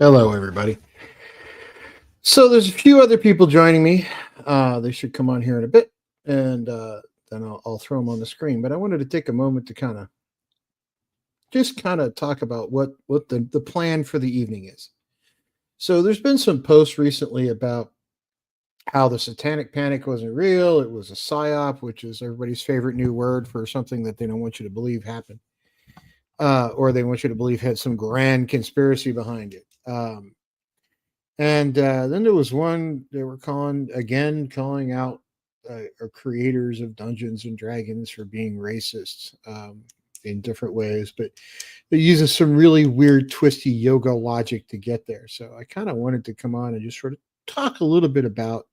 Hello, everybody. So there's a few other people joining me. They should come on here in a bit, and then I'll throw them on the screen. But I wanted to take a moment to kind of talk about what the plan for the evening is. So there's been some posts recently about how the Satanic Panic wasn't real. It was a psyop, which is everybody's favorite new word for something that they don't want you to believe happened, or they want you to believe had some grand conspiracy behind it. And then there was one they were calling out creators of Dungeons and Dragons for being racist in different ways, but it uses some really weird, twisty yoga logic to get there. So I kind of wanted to come on and just sort of talk a little bit about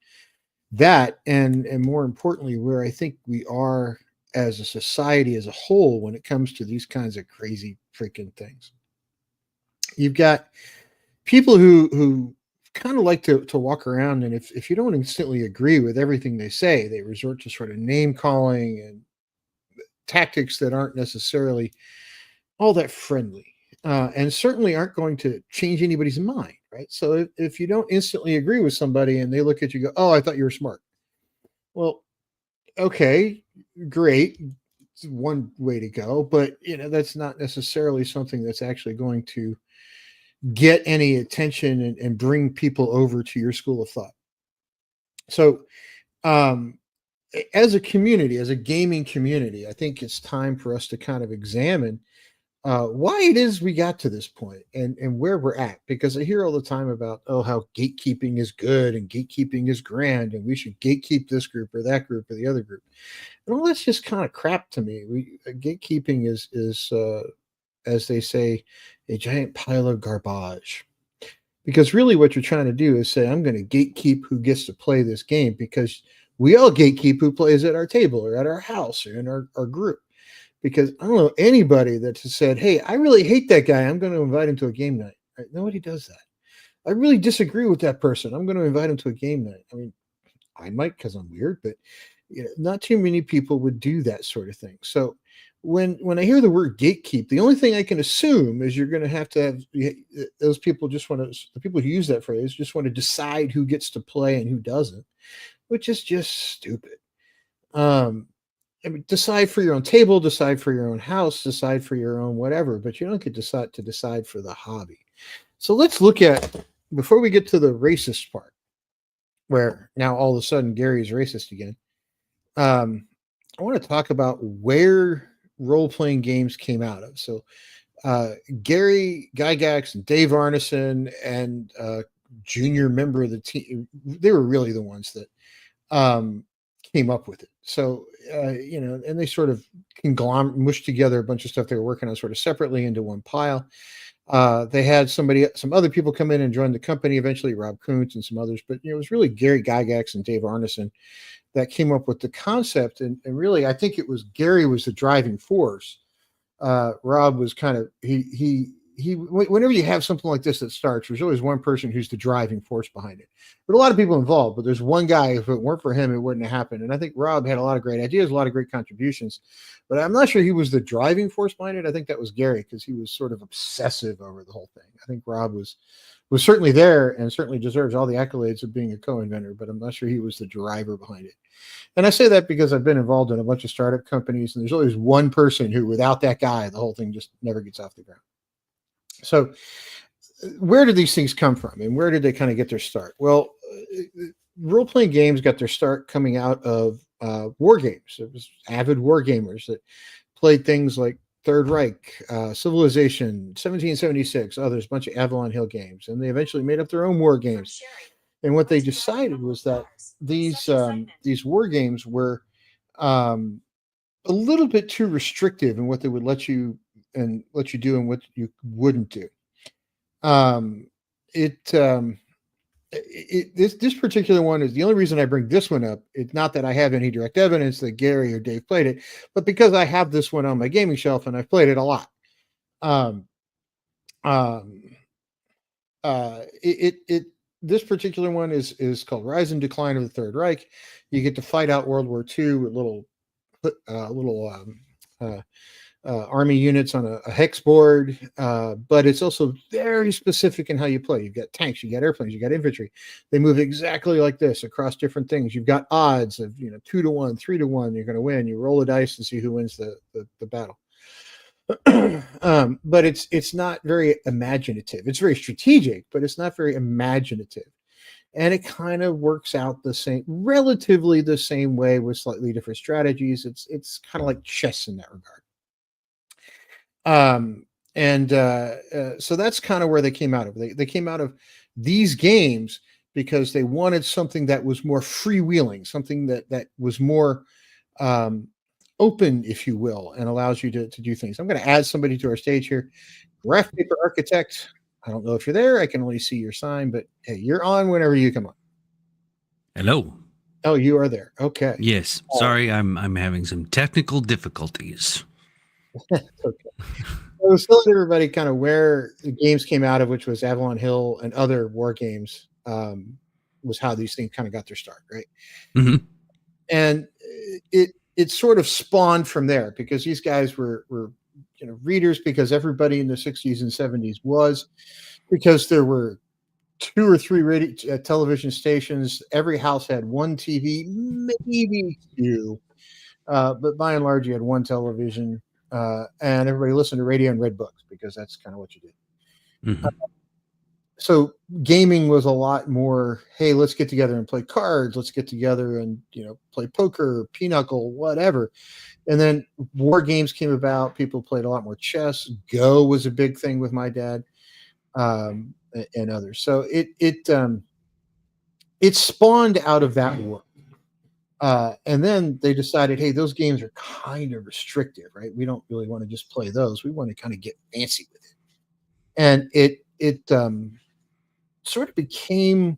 that, and more importantly, where I think we are as a society as a whole when it comes to these kinds of crazy freaking things. You've got people who kind of like to walk around, and if you don't instantly agree with everything they say, they resort to sort of name calling and tactics that aren't necessarily all that friendly, and certainly aren't going to change anybody's mind, right? So if you don't instantly agree with somebody and they look at you, go, "Oh, I thought you were smart." Well, okay, great. It's one way to go, but that's not necessarily something that's actually going to get any attention and bring people over to your school of thought. So, um, as a community, as a gaming community, I think it's time for us to kind of examine why it is we got to this point and where we're at. Because I hear all the time about, oh, how gatekeeping is good and gatekeeping is grand and we should gatekeep this group or that group or the other group. And all that's just kind of crap to me. Gatekeeping is as they say, a giant pile of garbage. Because really, what you're trying to do is say, I'm going to gatekeep who gets to play this game because we all gatekeep who plays at our table or at our house or in our group. Because I don't know anybody that has said, hey, I really hate that guy. I'm going to invite him to a game night. Right? Nobody does that. I really disagree with that person. I'm going to invite him to a game night. I mean, I might because I'm weird, but not too many people would do that sort of thing. So when I hear the word gatekeep, the only thing I can assume is you're going to have those people just want to the people who use that phrase just want to decide who gets to play and who doesn't, which is just stupid. Um, I mean, decide for your own table, decide for your own house, decide for your own whatever, but you don't get to decide for the hobby. So let's look at before we get to the racist part, where now all of a sudden Gary's racist again. um, I want to talk about where role playing games came out of. So, Gary Gygax and Dave Arneson and junior member of the team, they were really the ones that um, came up with it. So, and they sort of mushed together a bunch of stuff they were working on sort of separately into one pile. They had some other people come in and join the company eventually, Rob Kuntz and some others, but it was really Gary Gygax and Dave Arneson that came up with the concept. And really, I think it was Gary was the driving force. Rob was kind of whenever you have something like this that starts, there's always one person who's the driving force behind it. But a lot of people involved, but there's one guy. If it weren't for him, it wouldn't have happened. And I think Rob had a lot of great ideas, a lot of great contributions, but I'm not sure he was the driving force behind it. I think that was Gary because he was sort of obsessive over the whole thing. I think Rob was certainly there and certainly deserves all the accolades of being a co-inventor, but I'm not sure he was the driver behind it. And I say that because I've been involved in a bunch of startup companies, and there's always one person who, without that guy, the whole thing just never gets off the ground. So, where did these things come from, and where did they kind of get their start? Well, role playing games got their start coming out of war games. It was avid war gamers that played things like Third Reich, Civilization, 1776. Oh, there's a bunch of Avalon Hill games, and they eventually made up their own war games. And what they decided was that these war games were um, a little bit too restrictive in what they would let you do and what you wouldn't do. Um, it this particular one is the only reason I bring this one up. It's not that I have any direct evidence that Gary or Dave played it, but because I have this one on my gaming shelf and I've played it a lot. Um, um, it this particular one is called Rise and Decline of the Third Reich. You get to fight out World War II with little army units on a hex board, but it's also very specific in how you play. You've got tanks, you got airplanes, you got infantry. They move exactly like this across different things. You've got odds of 2-1, 3-1. You're going to win. You roll the dice and see who wins the battle. But it's not very imaginative. It's very strategic, but it's not very imaginative. And it kind of works out relatively the same way with slightly different strategies. It's kind of like chess in that regard. So that's kind of where they came out of. They came out of these games because they wanted something that was more freewheeling, something that was more open, if you will, and allows you to do things. I'm going to add somebody to our stage here. Graph Paper Architect. I don't know if you're there. I can only see your sign, but hey, you're on whenever you come on. Hello. Oh, you are there. Okay. Yes. Sorry, I'm having some technical difficulties. Okay. I was telling everybody kind of where the games came out of, which was Avalon Hill and other war games, was how these things kind of got their start, right? Mm-hmm. And it sort of spawned from there because these guys were readers, because everybody in the 60s and 70s was, because there were 2 or 3 television stations. Every house had one TV, maybe 2, but by and large you had one television, and everybody listened to radio and read books because that's kind of what you did. Mm-hmm. So gaming was a lot more, hey, let's get together and play cards. Let's get together and play poker, pinochle, whatever. And then war games came about. People played a lot more chess. Go was a big thing with my dad, and others. So it spawned out of that work. And then they decided, hey, those games are kind of restrictive, right? We don't really want to just play those. We want to kind of get fancy with it. And it sort of became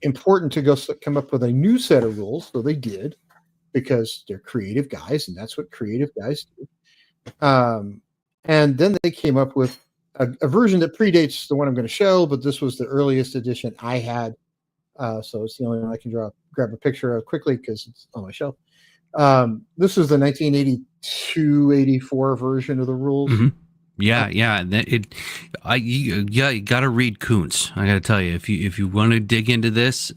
important to come up with a new set of rules. So they did, because they're creative guys, and that's what creative guys do. And then they came up with a version that predates the one I'm going to show, but this was the earliest edition I had. So it's the only one I can grab a picture of quickly because it's on my shelf. This is the 1982-84 version of the rules. Mm-hmm. Yeah. You got to read Kuntz. I got to tell you, if you want to dig into this,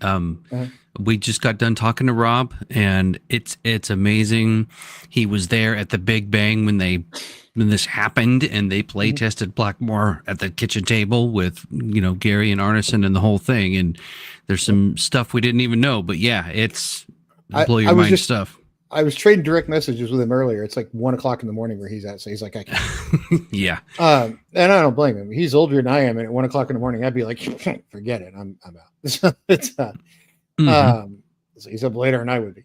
we just got done talking to Rob, and it's amazing. He was there at the Big Bang when this happened, and they play tested Blackmore at the kitchen table with Gary and Arneson and the whole thing. And there's some stuff we didn't even know, but yeah, it's blow your mind stuff. I was trading direct messages with him earlier. It's like 1:00 in the morning where he's at. So he's like, I can't. Yeah. And I don't blame him. He's older than I am. And at 1:00 in the morning, I'd be like, forget it. I'm out. So it's so he's up later than I would be.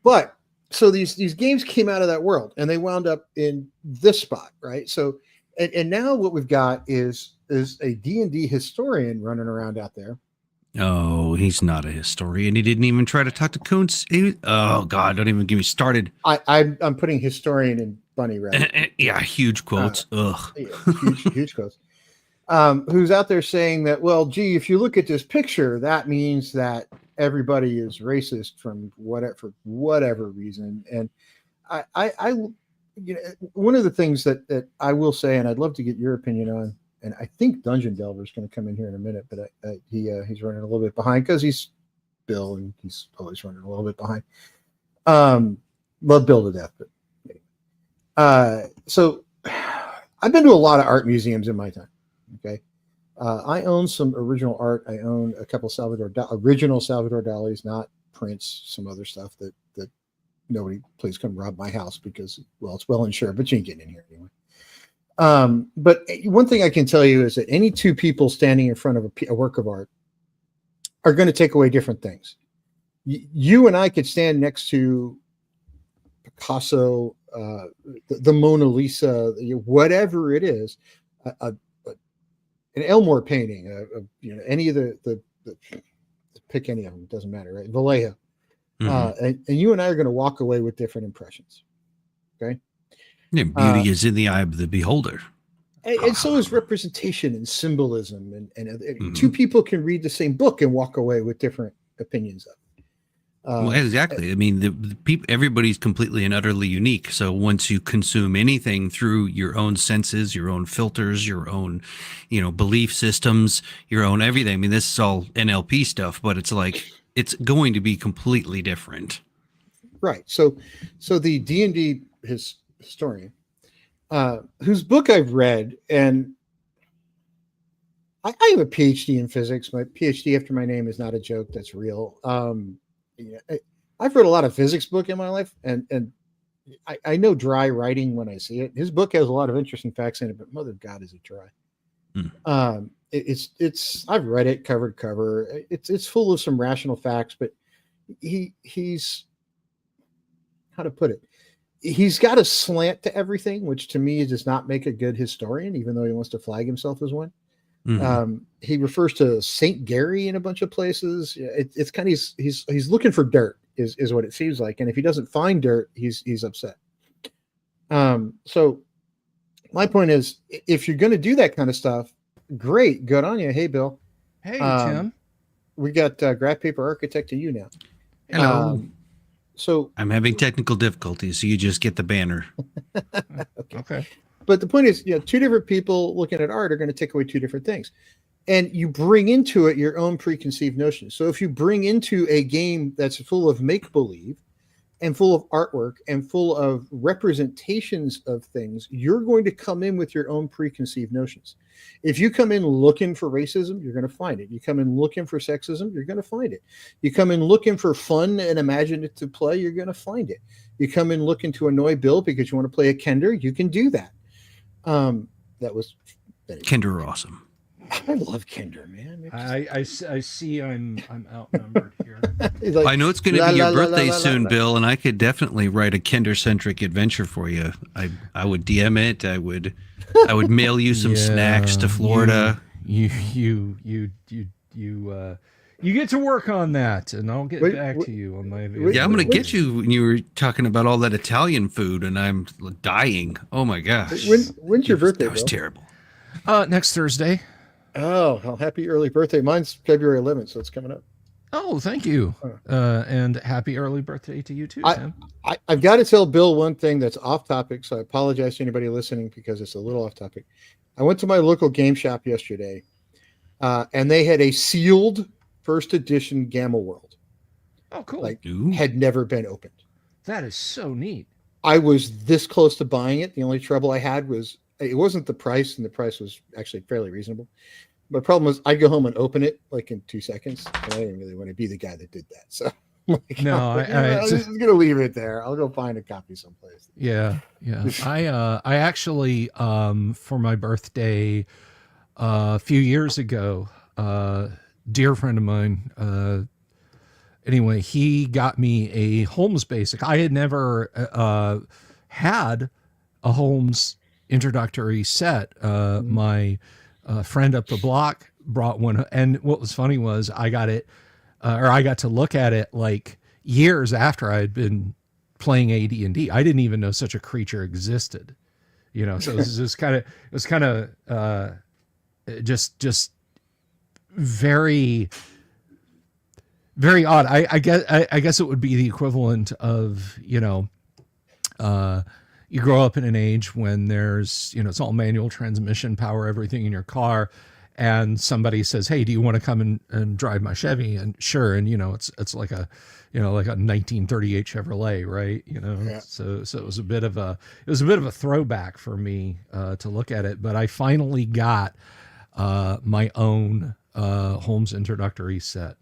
But so these games came out of that world, and they wound up in this spot, right? So, and now what we've got is a D&D historian running around out there. Oh, he's not a historian. He didn't even try to talk to Kuntz. Oh God, don't even get me started. I'm putting historian in bunny rabbit. Yeah, huge quotes. Ugh. Yeah, huge quotes. Who's out there saying that, well, gee, if you look at this picture, that means that everybody is racist for whatever reason. And I one of the things that I will say, and I'd love to get your opinion on, and I think Dungeon Delver is going to come in here in a minute, but he's running a little bit behind because he's Bill, and he's always running a little bit behind. Love Bill to death, but so I've been to a lot of art museums in my time. Okay, I own some original art. I own a couple original Salvador Dali's, not prints, some other stuff that nobody, please come rob my house because, well, it's well insured, but you ain't getting in here anyway. But one thing I can tell you is that any two people standing in front of a work of art are going to take away different things. You and I could stand next to Picasso, the Mona Lisa, whatever it is, an Elmore painting, any of the pick any of them, it doesn't matter, right? Vallejo. And you and I are going to walk away with different impressions. Okay. Yeah, beauty is in the eye of the beholder. And so is representation and symbolism. And two people can read the same book and walk away with different opinions of it. Well, exactly. I mean, the people, everybody's completely and utterly unique. So once you consume anything through your own senses, your own filters, your own, belief systems, your own everything. I mean, this is all NLP stuff, but it's like it's going to be completely different. Right. So the D&D historian, whose book I've read, and I have a PhD in physics. My PhD after my name is not a joke. That's real. I've read a lot of physics book in my life, and I know dry writing when I see it. His book has a lot of interesting facts in it, but mother of God, is it dry? It's I've read it cover to cover. It's full of some rational facts, but he's how to put it. He's got a slant to everything, which to me does not make a good historian, even though he wants to flag himself as one. He refers to Saint Gary in a bunch of places. It's kind of he's looking for dirt is what it seems like, and if he doesn't find dirt, he's upset. So my point is, if you're going to do that kind of stuff, great, good on you. Hey, Bill. Hey, Tim. We got Graph Paper Architect to you now. Hello. So I'm having technical difficulties, so you just get the banner. Okay. But the point is, two different people looking at art are going to take away two different things. And you bring into it your own preconceived notions. So if you bring into a game that's full of make-believe and full of artwork and full of representations of things, you're going to come in with your own preconceived notions. If you come in looking for racism, you're going to find it. You come in looking for sexism, you're going to find it. You come in looking for fun and imaginative play, you're going to find it. You come in looking to annoy Bill because you want to play a Kender, you can do that. That was Kender are awesome. I love Kender, man. I see I'm outnumbered here. Like, I know it's going to be your birthday soon, Bill, and I could definitely write a Kender-centric adventure for you. I would DM it. I would mail you some snacks to Florida. You get to work on that, and I'll get back to you on my. Yeah, I'm going to get you when you were talking about all that Italian food, and I'm dying. Oh my gosh! When's your birthday? That was terrible. Next Thursday. Oh, well, happy early birthday! Mine's February 11th, so it's coming up. Oh, thank you, and happy early birthday to you too, Tim. I've got to tell Bill one thing that's off topic, so I apologize to anybody listening because it's a little off topic. I went to my local game shop yesterday, and they had a sealed first edition Gamma World. Oh, cool! Had never been opened. That is so neat. I was this close to buying it. The only trouble I had was it wasn't the price, and the price was actually fairly reasonable. My problem was I'd go home and open it like in 2 seconds, and I didn't really want to be the guy that did that. So I'm just gonna leave it there. I'll go find a copy someplace. Yeah. I actually for my birthday a few years ago, dear friend of mine, anyway, he got me a Holmes Basic. I had never had a Holmes introductory set. My friend up the block brought one, and what was funny was I got it, or I got to look at it like years after I had been playing AD&D. I didn't even know such a creature existed, So it was kind of just very, very odd. I guess it would be the equivalent of you grow up in an age when there's, it's all manual transmission, power everything in your car, and somebody says, "Hey, do you want to come and drive my Chevy?" And sure, and it's like a like a 1938 Chevrolet, right? Yeah. So it was a bit of a throwback for me to look at it. But I finally got my own Holmes introductory set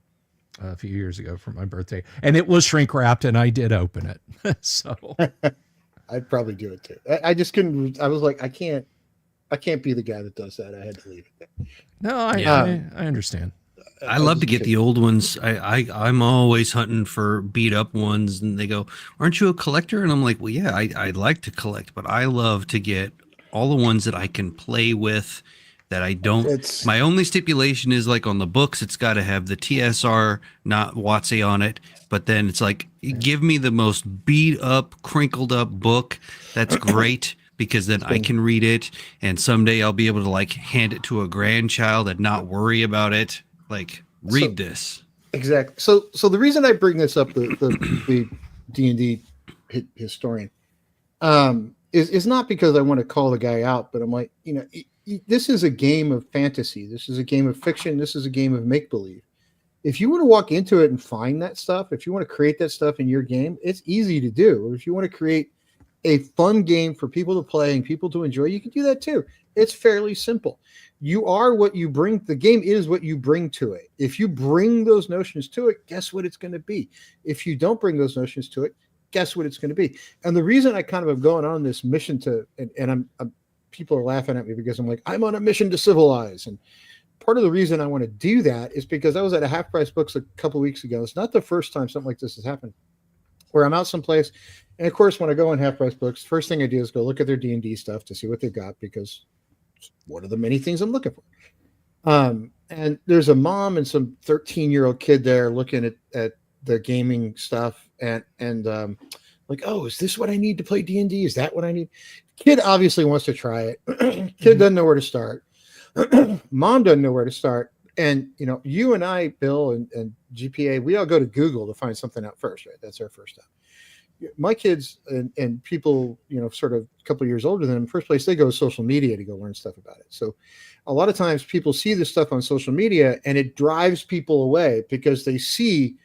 a few years ago for my birthday, and it was shrink wrapped, and I did open it. So. I'd probably do it too. I just couldn't. I was like, I can't be the guy that does that. I had to leave it there. No, I understand. I love to get the old ones. I'm always hunting for beat up ones, and they go, "Aren't you a collector?" And I'm like, "Well, yeah, I like to collect, but I love to get all the ones that I can play with. That I don't. My only stipulation is like on the books, it's got to have the TSR, not WotC on it. But then it's like, give me the most beat up, crinkled up book. That's great because then I can read it, and someday I'll be able to like hand it to a grandchild and not worry about it. Like, read this. Exactly. So the reason I bring this up, the D&D historian, is not because I want to call the guy out, but I'm like, this is a game of fantasy. This is a game of fiction. This is a game of make believe. If you want to walk into it and find that stuff, if you want to create that stuff in your game, it's easy to do. If you want to create a fun game for people to play and people to enjoy, you can do that too. It's fairly simple. You are what you bring. The game is what you bring to it. If you bring those notions to it, guess what it's going to be? If you don't bring those notions to it, guess what it's going to be? And the reason I kind of have gone on this mission to, and I'm people are laughing at me because I'm like, I'm on a mission to civilize. And part of the reason I want to do that is because I was at a Half Price Books a couple of weeks ago. It's not the first time something like this has happened, where I'm out someplace. And of course, when I go on Half Price Books, first thing I do is go look at their D&D stuff to see what they've got, because it's one of the many things I'm looking for. And there's a mom and some 13-year-old kid there looking at the gaming stuff, and like, oh, is this what I need to play D&D? Is that what I need? Kid obviously wants to try it. Kid doesn't know where to start. Mom doesn't know where to start. And you and I, Bill and GPA, we all go to Google to find something out first, right? That's our first step. My kids and people, sort of a couple of years older than them, first place they go to social media to go learn stuff about it. So a lot of times people see this stuff on social media and it drives people away because they see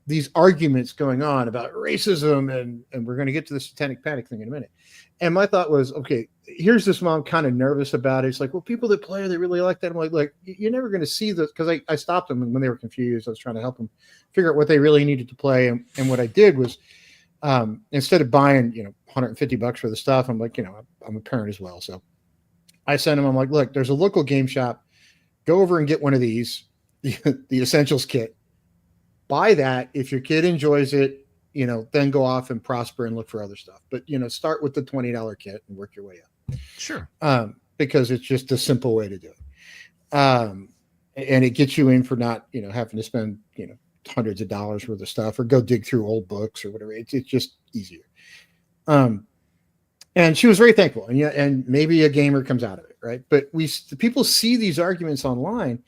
these arguments going on about racism, and we're going to get to the Satanic Panic thing in a minute. And my thought was, okay, here's this mom kind of nervous about it. It's like, well, people that play, they really like that. I'm like, you're never going to see this, because I stopped them when they were confused. I was trying to help them figure out what they really needed to play. And what I did was, instead of buying, $150 for the stuff, I'm like, I'm a parent as well. So I sent them, I'm like, look, there's a local game shop. Go over and get one of these, the Essentials kit. Buy that. If your kid enjoys it, then go off and prosper and look for other stuff. But, start with the $20 kit and work your way up. Sure. Because it's just a simple way to do it. And it gets you in for not, having to spend, hundreds of dollars worth of stuff or go dig through old books or whatever. It's just easier. And she was very thankful. And maybe a gamer comes out of it, right? But people see these arguments online,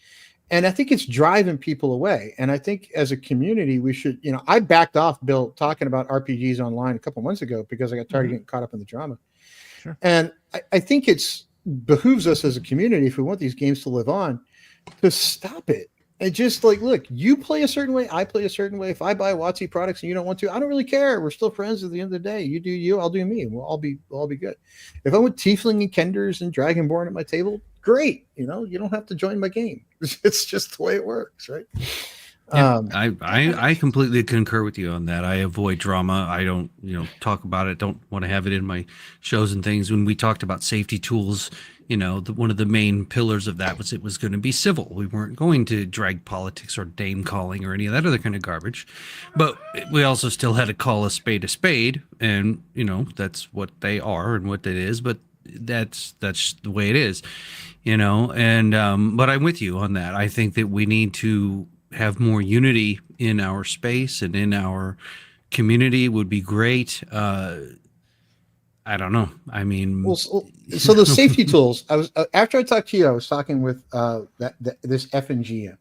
and I think it's driving people away. And I think as a community, we should, I backed off, Bill, talking about RPGs online a couple months ago because I got tired of getting caught up in the drama. Sure. And I think it's behooves us as a community, if we want these games to live on, to stop it. And just like, look, you play a certain way, I play a certain way. If I buy WotC products and you don't want to, I don't really care. We're still friends at the end of the day. You do you, I'll do me, and we'll all be good. If I want Tiefling and Kenders and Dragonborn at my table, great. You don't have to join my game. It's just the way it works, right? Yeah, I completely concur with you on that. I avoid drama. I don't, talk about it. Don't want to have it in my shows and things. When we talked about safety tools, one of the main pillars of that was it was going to be civil. We weren't going to drag politics or name calling or any of that other kind of garbage. But we also still had to call a spade, and that's what they are and what it is. But that's the way it is, And but I'm with you on that. I think that we need to have more unity in our space and in our community would be great. I don't know. I mean, so the safety tools. I was after I talked to you, I was talking with this effing GM,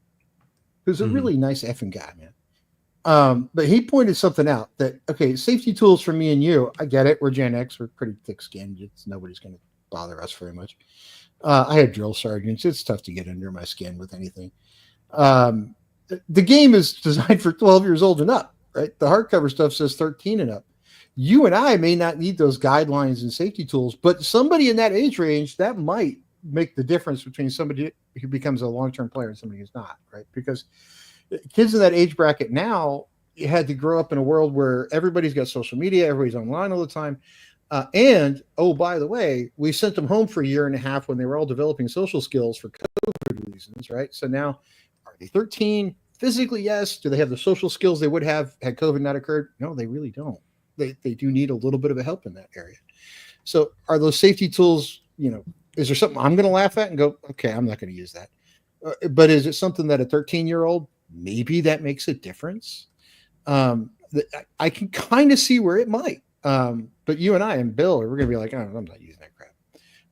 who's a really nice effing guy, man. But he pointed something out that, okay, safety tools for me and you. I get it. We're Gen X. We're pretty thick-skinned. Nobody's going to bother us very much. I had drill sergeants. It's tough to get under my skin with anything. The game is designed for 12 years old and up, right? The hardcover stuff says 13 and up. You and I may not need those guidelines and safety tools, but somebody in that age range, that might make the difference between somebody who becomes a long-term player and somebody who's not, right? Because kids in that age bracket now had to grow up in a world where everybody's got social media, everybody's online all the time. And, oh, by the way, we sent them home for a year and a half when they were all developing social skills for COVID reasons, right? So now, are they 13? Physically, yes. Do they have the social skills they would have had COVID not occurred? No, they really don't. They do need a little bit of a help in that area. So are those safety tools, is there something I'm going to laugh at and go, okay, I'm not going to use that. But is it something that a 13-year-old, maybe that makes a difference? I can kind of see where it might. But you and I and Bill, we're going to be like, oh, I'm not using that crap.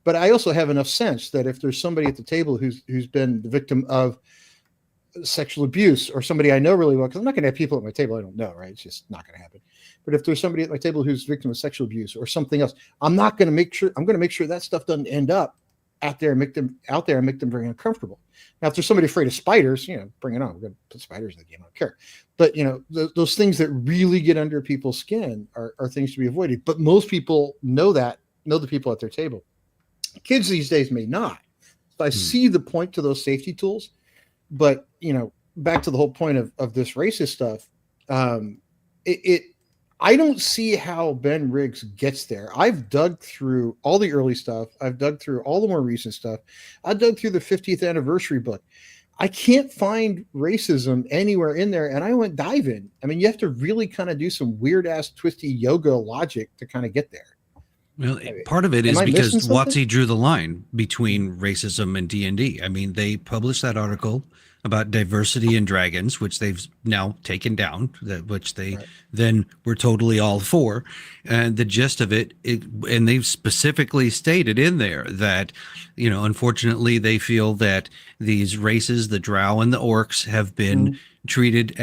But I also have enough sense that if there's somebody at the table who's been the victim of sexual abuse, or somebody I know really well, because I'm not going to have people at my table I don't know, right? It's just not going to happen. But if there's somebody at my table who's a victim of sexual abuse or something else, I'm going to make sure that stuff doesn't end up out there and make them very uncomfortable. Now, if there's somebody afraid of spiders, bring it on. We're going to put spiders in the game. I don't care. But those things that really get under people's skin are things to be avoided. But most people know the people at their table. Kids these days may not. So I see the point to those safety tools. But, back to the whole point of this racist stuff, I don't see how Ben Riggs gets there. I've dug through all the early stuff. I've dug through all the more recent stuff. I dug through the 50th anniversary book. I can't find racism anywhere in there, and I went diving. I mean, you have to really kind of do some weird-ass twisty yoga logic to kind of get there. Well, part of it is because WotC drew the line between racism and D&D. I mean, they published that article about diversity in dragons, which they've now taken down, which they then were totally all for. And the gist of it, and they've specifically stated in there that, unfortunately, they feel that these races, the drow and the orcs, have been treated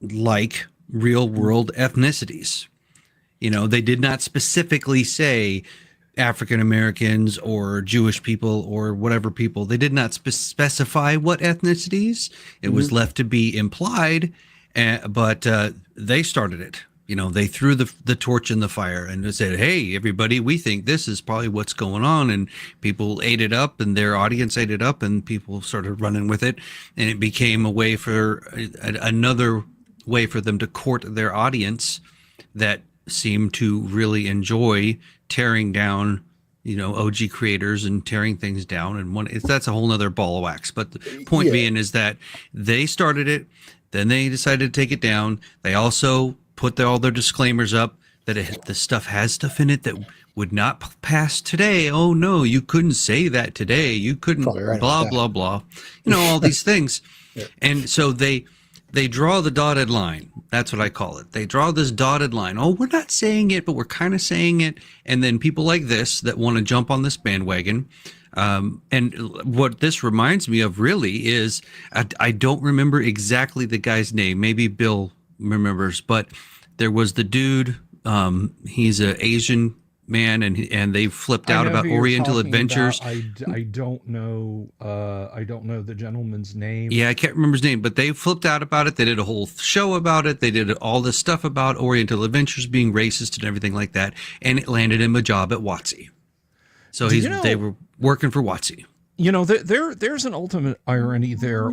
like real world ethnicities. They did not specifically say African Americans or Jewish people or whatever people. They did not specify what ethnicities. It was left to be implied, but they started it. They threw the torch in the fire and said, "Hey, everybody, we think this is probably what's going on." And people ate it up, and their audience ate it up, and people started running with it, and it became a way for another way for them to court their audience that seemed to really enjoy tearing down, OG creators and tearing things down. And that's a whole nother ball of wax. But the point being is that they started it, then they decided to take it down. They also put all their disclaimers up that the stuff has stuff in it that would not pass today. Oh no, you couldn't say that today. You couldn't blah, blah, blah, all these things. And so they draw the dotted line. That's what I call it. They draw this dotted line. Oh, we're not saying it, but we're kind of saying it. And then people like this that want to jump on this bandwagon. And what this reminds me of really is, I don't remember exactly the guy's name. Maybe Bill remembers, but there was the dude. He's an Asian man, and they flipped out about Oriental Adventures. I don't know. I don't know the gentleman's name. Yeah, I can't remember his name, but they flipped out about it. They did a whole show about it. They did all this stuff about Oriental Adventures being racist and everything like that, and it landed him a job at WotC. So they were working for WotC. There's an ultimate irony there.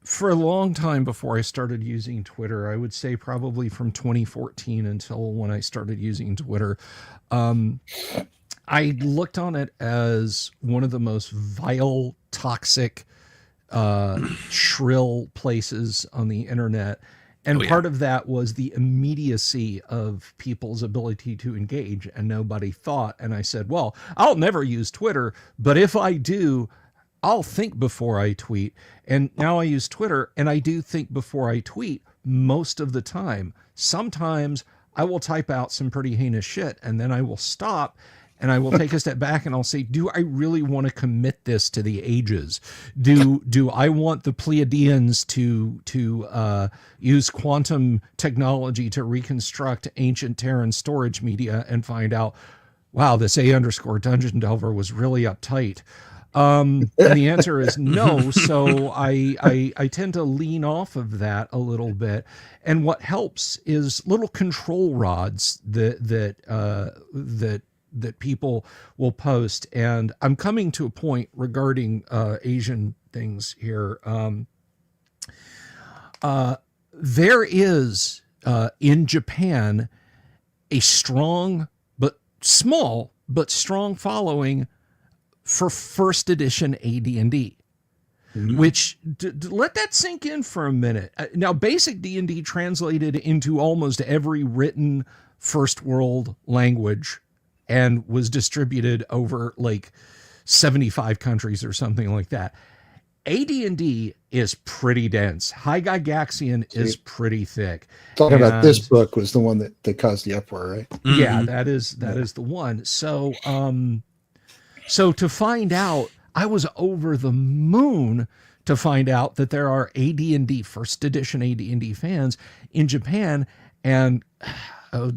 For a long time before I started using Twitter, I would say probably from 2014 until when I started using Twitter, I looked on it as one of the most vile, toxic, shrill places on the internet. And part of that was the immediacy of people's ability to engage, and nobody thought. And I said, well, I'll never use Twitter, but if I do, I'll think before I tweet. And now I use Twitter, and I do think before I tweet most of the time. Sometimes I will type out some pretty heinous shit, and then I will stop, and I will take a step back, and I'll say, do I really want to commit this to the ages? Do I want the Pleiadians to use quantum technology to reconstruct ancient Terran storage media and find out, wow, this A_Dungeon Delver was really uptight? And the answer is no. So I tend to lean off of that a little bit. And what helps is little control rods that people will post. And I'm coming to a point regarding Asian things here. There is in Japan a strong but small but strong following for first edition AD&D, which let that sink in for a minute. Now, basic D&D translated into almost every written first world language and was distributed over like 75 countries or something like that. AD&D is pretty dense. High Gygaxian is pretty thick. Talking about this book was the one that caused the uproar, right? Yeah, that is the one. So to find out, I was over the moon to find out that there are AD&D first edition AD&D fans in Japan, and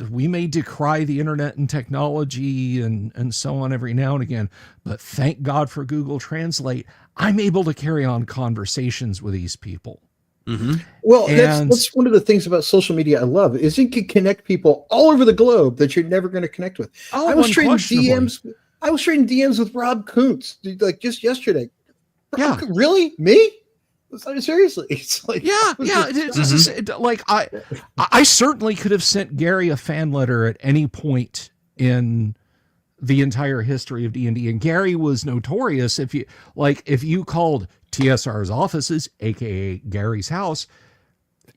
we may decry the internet and technology and so on every now and again, but thank God for Google Translate. I'm able to carry on conversations with these people. Mm-hmm. Well, that's one of the things about social media I love is it can connect people all over the globe that you're never going to connect with. Oh, I was trading DMs with Rob Kuntz like just yesterday. Yeah, really? Me? Seriously, it's like like I certainly could have sent Gary a fan letter at any point in the entire history of D&D, and Gary was notorious if you called TSR's offices, aka Gary's house,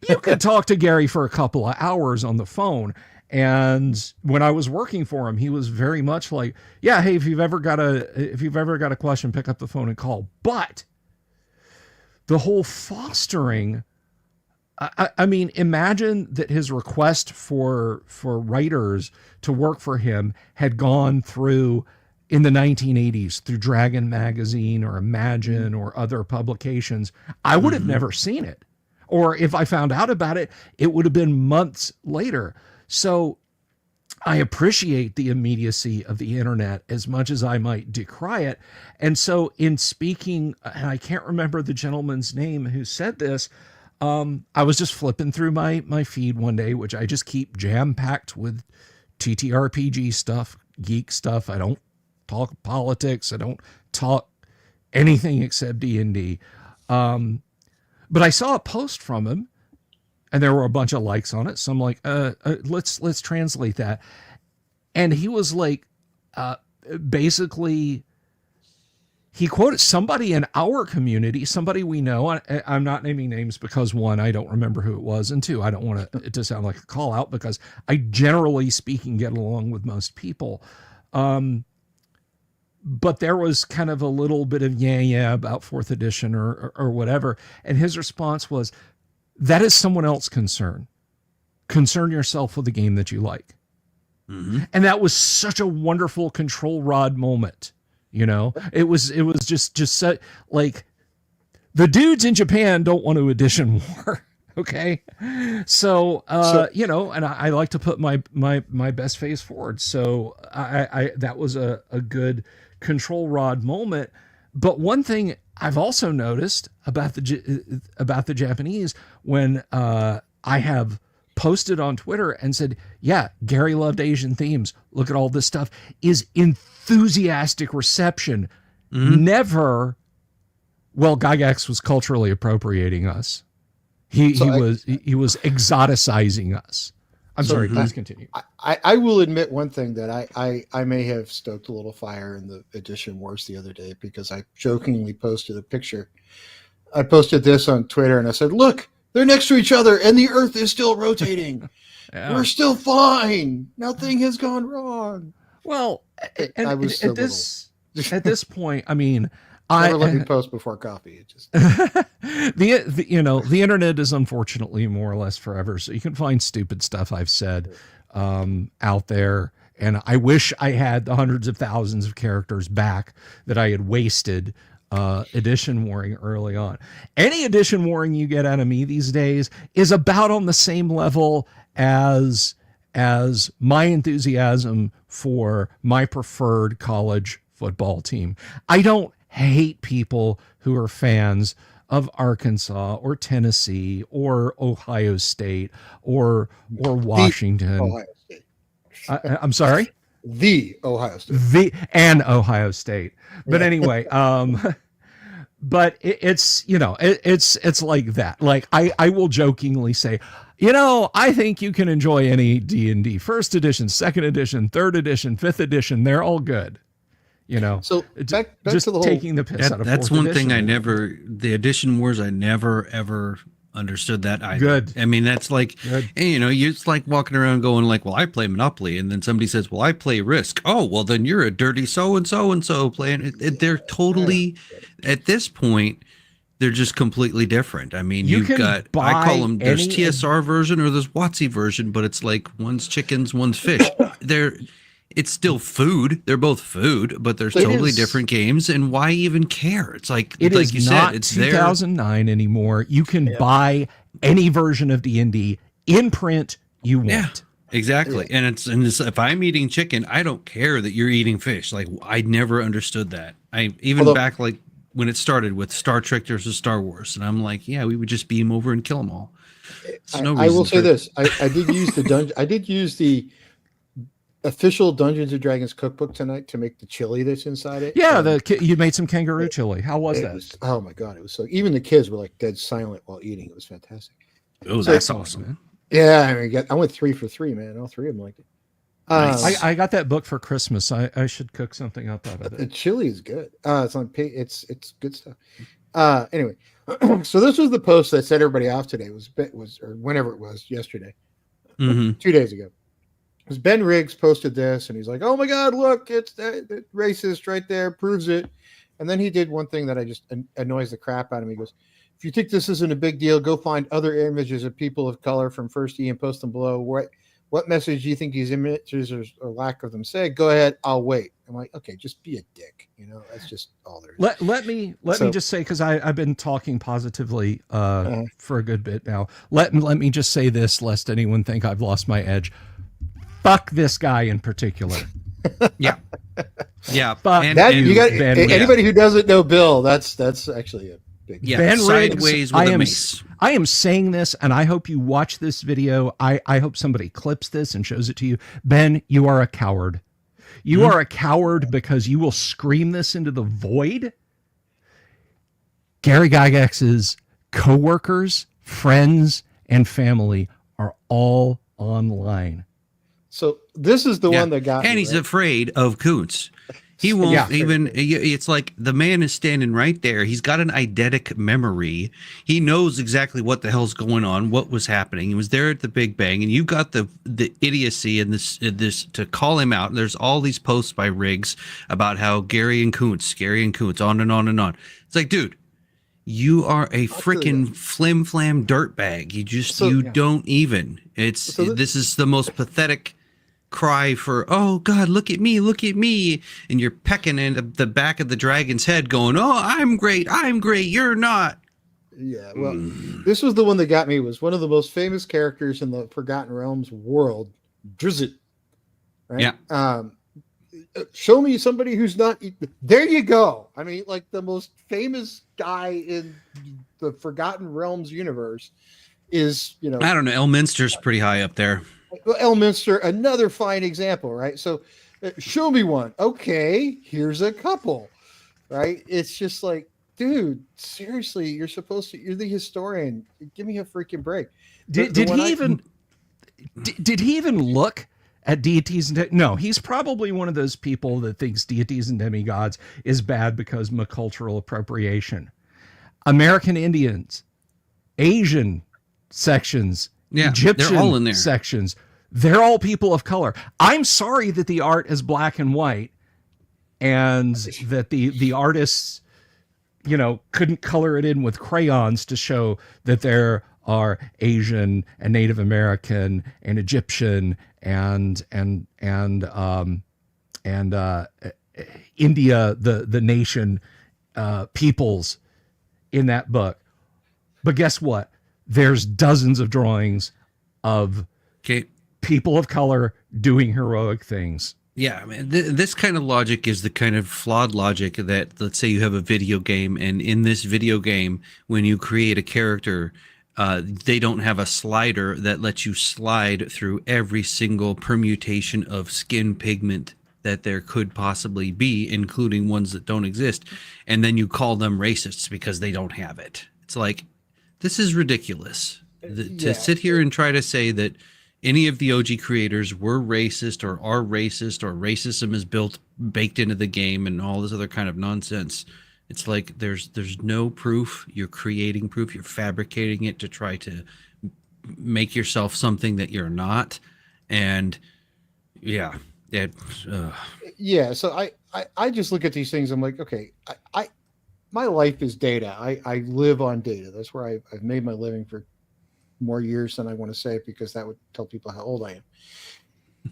you could talk to Gary for a couple of hours on the phone. And when I was working for him, he was very much like, yeah, hey, if you've ever got a question, pick up the phone and call. But the whole fostering, I mean, imagine that his request for writers to work for him had gone through in the 1980s through Dragon Magazine or Imagine or other publications. I would have never seen it. Or if I found out about it, it would have been months later. So I appreciate the immediacy of the internet as much as I might decry it. And so in speaking, and I can't remember the gentleman's name who said this, I was just flipping through my feed one day, which I just keep jam-packed with TTRPG stuff, geek stuff. I don't talk politics. I don't talk anything except D&D. But I saw a post from him, and there were a bunch of likes on it. So I'm like, let's translate that. And he was like, basically, he quoted somebody in our community, somebody we know. I'm not naming names because one, I don't remember who it was, and two, I don't want it to sound like a call out because I generally speaking get along with most people. But there was kind of a little bit of yeah about fourth edition or whatever. And his response was, that is someone else's concern. Concern yourself with the game that you like. Mm-hmm. And that was such a wonderful control rod moment. You know, it was just so, like, the dudes in Japan don't want to edition war. Okay. So, you know, and I like to put my best face forward. So I that was a good control rod moment. But one thing I've also noticed about the Japanese, when I have posted on Twitter and said, yeah, Gary loved Asian themes, look at all this stuff, is enthusiastic reception. Mm-hmm. Never, well, Gygax was culturally appropriating us. He was exoticizing us. I'm sorry, please continue. I will admit one thing, that I may have stoked a little fire in the edition wars the other day, because I jokingly posted a picture. I posted this on Twitter and I said, look, they're next to each other and the earth is still rotating. Yeah. We're still fine. Nothing has gone wrong. Well, and at this point, I mean, never let me post before coffee. It just the internet is unfortunately more or less forever, so you can find stupid stuff I've said out there, and I wish I had the hundreds of thousands of characters back that I had wasted edition warring early on. Any edition warring you get out of me these days is about on the same level as my enthusiasm for my preferred college football team. I don't hate people who are fans of Arkansas or Tennessee or Ohio State or Washington. Ohio State. I'm sorry? The Ohio State. Ohio State. But anyway, but it's, you know, it's like that. Like I will jokingly say, you know, I think you can enjoy any D&D first edition, second edition, third edition, fifth edition. They're all good. You know, so back just to the taking the piss out of that's one edition. thing the edition wars, I never ever understood that either. Good. I mean, that's like, and, you know, it's like walking around going like, well, I play Monopoly, and then somebody says, well, I play Risk. Oh, well, then you're a dirty so and so playing. They're totally, at this point, they're just completely different. I mean, you've got, I call them, there's TSR version or there's WotC version, but it's like one's chickens, one's fish. it's still food. They're both food, but they're It totally is- different games. And why even care? It's like It like is you not said, it's there. 2009 anymore. You can buy any version of D&D in print you want. Yeah. Exactly. And it's if I'm eating chicken, I don't care that you're eating fish. Like I never understood that. I even Although- back like when it started with Star Trek versus Star Wars, and I'm like, yeah, we would just beam over and kill them all. There's no I will reason say for- this: I did use the dungeon. I did use the official Dungeons and Dragons cookbook tonight to make the chili that's inside it. Yeah, And you made some kangaroo chili. How was it that? was, oh my god, it was so. Even the kids were like dead silent while eating. It was fantastic. Oh, So- that's awesome. Man. Yeah, I went 3 for 3, man. All 3 of them liked it. Nice. I got that book for Christmas. I should cook something up out of The it. chili is good. It's on it's good stuff. Anyway, so this was the post that set everybody off today. Was or whenever it was yesterday, Mhm. 2 days ago. Because Ben Riggs posted this, and he's like, "Oh my God, look, it's racist right there, proves it." And then he did one thing that I just annoys the crap out of me. He goes, "If you think this isn't a big deal, go find other images of people of color from First E and post them below. What message do you think these images or lack of them say? Go ahead, I'll wait." I'm like, okay, just be a dick. That's just all there is. Let me just say, because I've been talking positively Uh-huh. for a good bit now. Let me just say this, lest anyone think I've lost my edge. Fuck this guy in particular. Yeah. Yeah. But That you got Ben anybody who doesn't know Bill, that's actually a big Yeah. Ben Riggs, Sideways I with a am mace. I am saying this, and I hope you watch this video. I hope somebody clips this and shows it to you. Ben, you are a coward. You are a coward because you will scream this into the void. Gary Gygax's coworkers, friends, and family are all online. So this is the Yeah. one that got And me, he's right? afraid of Koontz. He won't Yeah. even, it's like the man is standing right there. He's got an eidetic memory. He knows exactly what the hell's going on, what was happening. He was there at the Big Bang, and you've got the idiocy in this to call him out. There's all these posts by Riggs about how Gary and Koontz, on and on and on. It's like, dude, you are a freaking flim flam dirtbag. You don't even. This is the most pathetic cry for, oh God, look at me, and you're pecking into the back of the dragon's head going, oh, I'm great, you're not. Yeah, well, this was the one that got me. Was one of the most famous characters in the Forgotten Realms world, Drizzt. Right? Yeah. Show me somebody who's not. There you go. I mean, like the most famous guy in the Forgotten Realms universe is, I don't know, Elminster's pretty high up there. Elminster, another fine example, right? So, show me one. Okay, here's a couple, right? It's just like, dude, seriously, you're the historian. Give me a freaking break. Did he even look at deities? No, he's probably one of those people that thinks deities and demigods is bad because of cultural appropriation. American Indians, Asian sections, Yeah, Egyptian they're all in there. sections, they're all people of color. I'm sorry that the art is black and white and that the artists, couldn't color it in with crayons to show that there are Asian and Native American and Egyptian and India, the nation, peoples in that book. But guess what? There's dozens of drawings of people of color doing heroic things. Yeah, I mean, this kind of logic is the kind of flawed logic that, let's say you have a video game, and in this video game, when you create a character, they don't have a slider that lets you slide through every single permutation of skin pigment that there could possibly be, including ones that don't exist, and then you call them racists because they don't have it. It's like, this is ridiculous. To sit here and try to say that any of the OG creators were racist or are racist or racism is baked into the game and all this other kind of nonsense. It's like there's no proof. You're creating proof. You're fabricating it to try to make yourself something that you're not. And yeah. So I just look at these things. I'm like, okay, my life is data. I live on data. That's where I've made my living for more years than I want to say, because that would tell people how old I am.